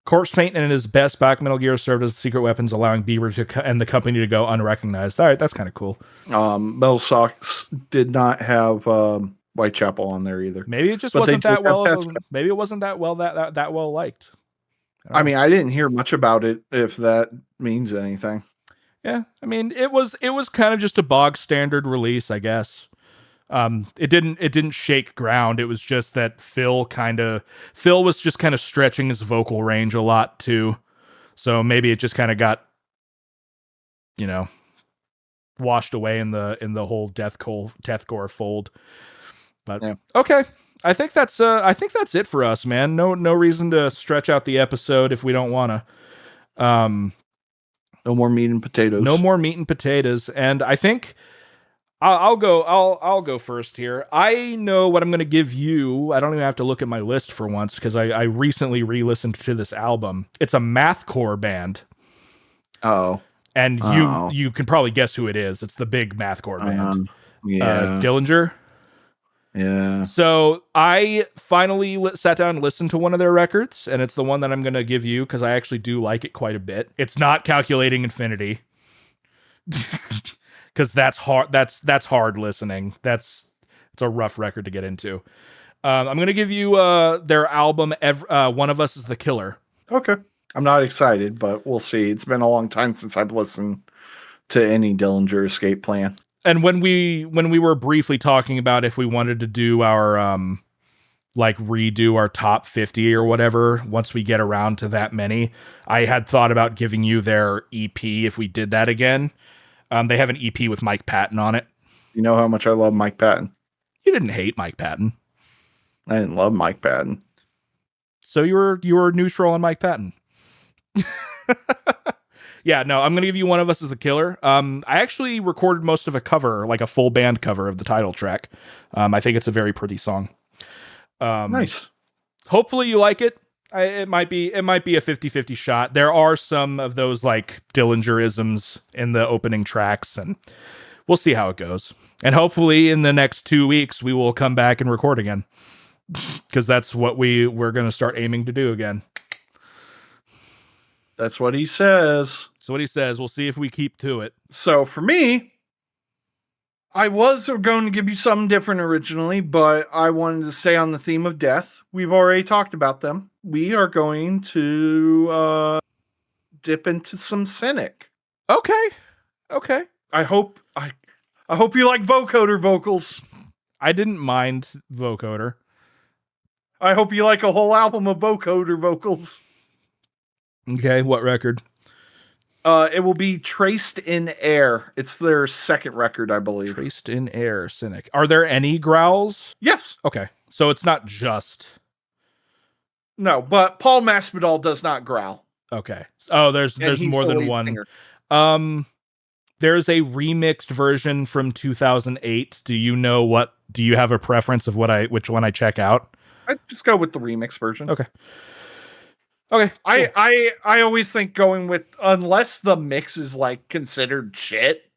Corpse Paint and his best back Metal Gear served as secret weapons, allowing Bieber and the company to go unrecognized. All right, that's kind of cool. Metal Socks did not have Whitechapel on there either. Maybe it just wasn't that well. Maybe it wasn't that well that well liked. I mean, I didn't hear much about it, if that means anything. Yeah, I mean, it was kind of just a bog standard release, I guess. It didn't shake ground. It was just that Phil was just kind of stretching his vocal range a lot too. So maybe it just kind of got, washed away in the whole deathcore fold. But yeah. Okay. I think that's it for us, man. No reason to stretch out the episode if we don't want to. No more meat and potatoes. No more meat and potatoes. And I think I'll go. I'll go first here. I know what I'm going to give you. I don't even have to look at my list for once because I recently re-listened to this album. It's a mathcore band. Oh, and you can probably guess who it is. It's the big mathcore band. Yeah, Dillinger. Yeah. So I finally sat down and listened to one of their records, and it's the one that I'm going to give you because I actually do like it quite a bit. It's not Calculating Infinity. Because that's hard. That's hard listening. It's a rough record to get into. I'm gonna give you their album. One of Us is the Killer. Okay, I'm not excited, but we'll see. It's been a long time since I've listened to any Dillinger Escape Plan. And when we were briefly talking about if we wanted to do our redo our top 50 or whatever, once we get around to that many, I had thought about giving you their EP if we did that again. They have an EP with Mike Patton on it. You know how much I love Mike Patton. You didn't hate Mike Patton. I didn't love Mike Patton. So you were neutral on Mike Patton. Yeah, no, I'm going to give you One of Us is the Killer. I actually recorded most of a cover, like a full band cover of the title track. I think it's a very pretty song. Nice. Hopefully you like it. It might be a 50-50 shot. There are some of those like Dillinger-isms in the opening tracks, and we'll see how it goes. And hopefully in the next 2 weeks, we will come back and record again. Because that's what we're going to start aiming to do again. That's what he says. So what he says, we'll see if we keep to it. So for me, I was going to give you something different originally, but I wanted to stay on the theme of death. We've already talked about them. We are going to dip into some Cynic. Okay. I hope you like vocoder vocals. I didn't mind vocoder. I hope you like a whole album of vocoder vocals. Okay, what record? It will be Traced in Air. It's their second record, I believe. Traced in Air, Cynic. Are there any growls? Yes. Okay, so it's not just... No, but Paul Masvidal does not growl. Okay. Oh, there's more than one. Singer. There's a remixed version from 2008. Do you have a preference of which one I check out? I'd just go with the remix version. Okay. Cool. I always think going with, unless the mix is like considered shit,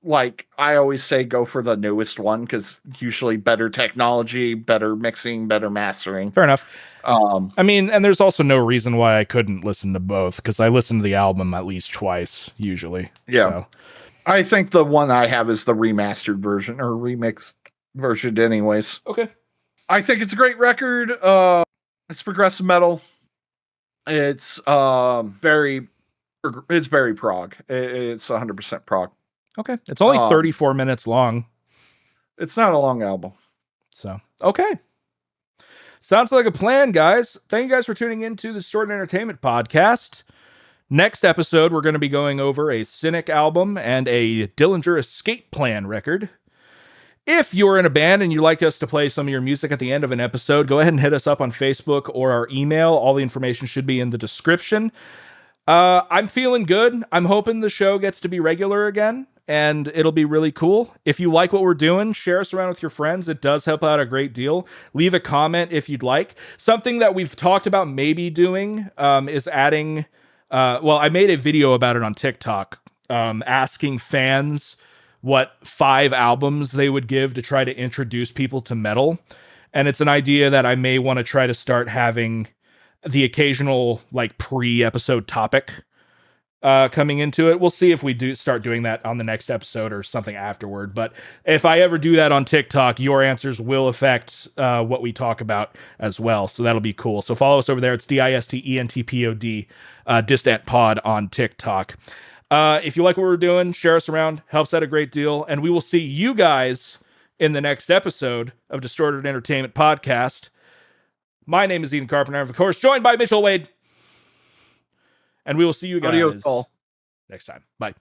like I always say go for the newest one because usually better technology, better mixing, better mastering. Fair enough. I mean, and there's also no reason why I couldn't listen to both because I listen to the album at least twice usually. Yeah. So. I think the one I have is the remastered version or remixed version anyways. Okay. I think it's a great record. It's progressive metal. It's very prog. It's 100% prog. Okay. It's only 34 minutes long. It's not a long album. So, okay. Sounds like a plan, guys. Thank you guys for tuning in to the Distorted Entertainment Podcast. Next episode, we're going to be going over a Cynic album and a Dillinger Escape Plan record. If you're in a band and you'd like us to play some of your music at the end of an episode, go ahead and hit us up on Facebook or our email. All the information should be in the description. I'm feeling good. I'm hoping the show gets to be regular again, and it'll be really cool. If you like what we're doing, share us around with your friends. It does help out a great deal. Leave a comment if you'd like. Something that we've talked about maybe doing is adding... I made a video about it on TikTok, asking fans what 5 albums they would give to try to introduce people to metal. And it's an idea that I may want to try to start having the occasional like pre-episode topic coming into it. We'll see if we do start doing that on the next episode or something afterward. But if I ever do that on TikTok, your answers will affect what we talk about as well. So that'll be cool. So follow us over there. It's DISTENTPOD, Distant Pod on TikTok. If you like what we're doing, share us around. Helps out a great deal. And we will see you guys in the next episode of Distorted Entertainment Podcast. My name is Ian Carpenter. I'm, of course, joined by Mitchell Wade. And we will see you guys next time. Bye.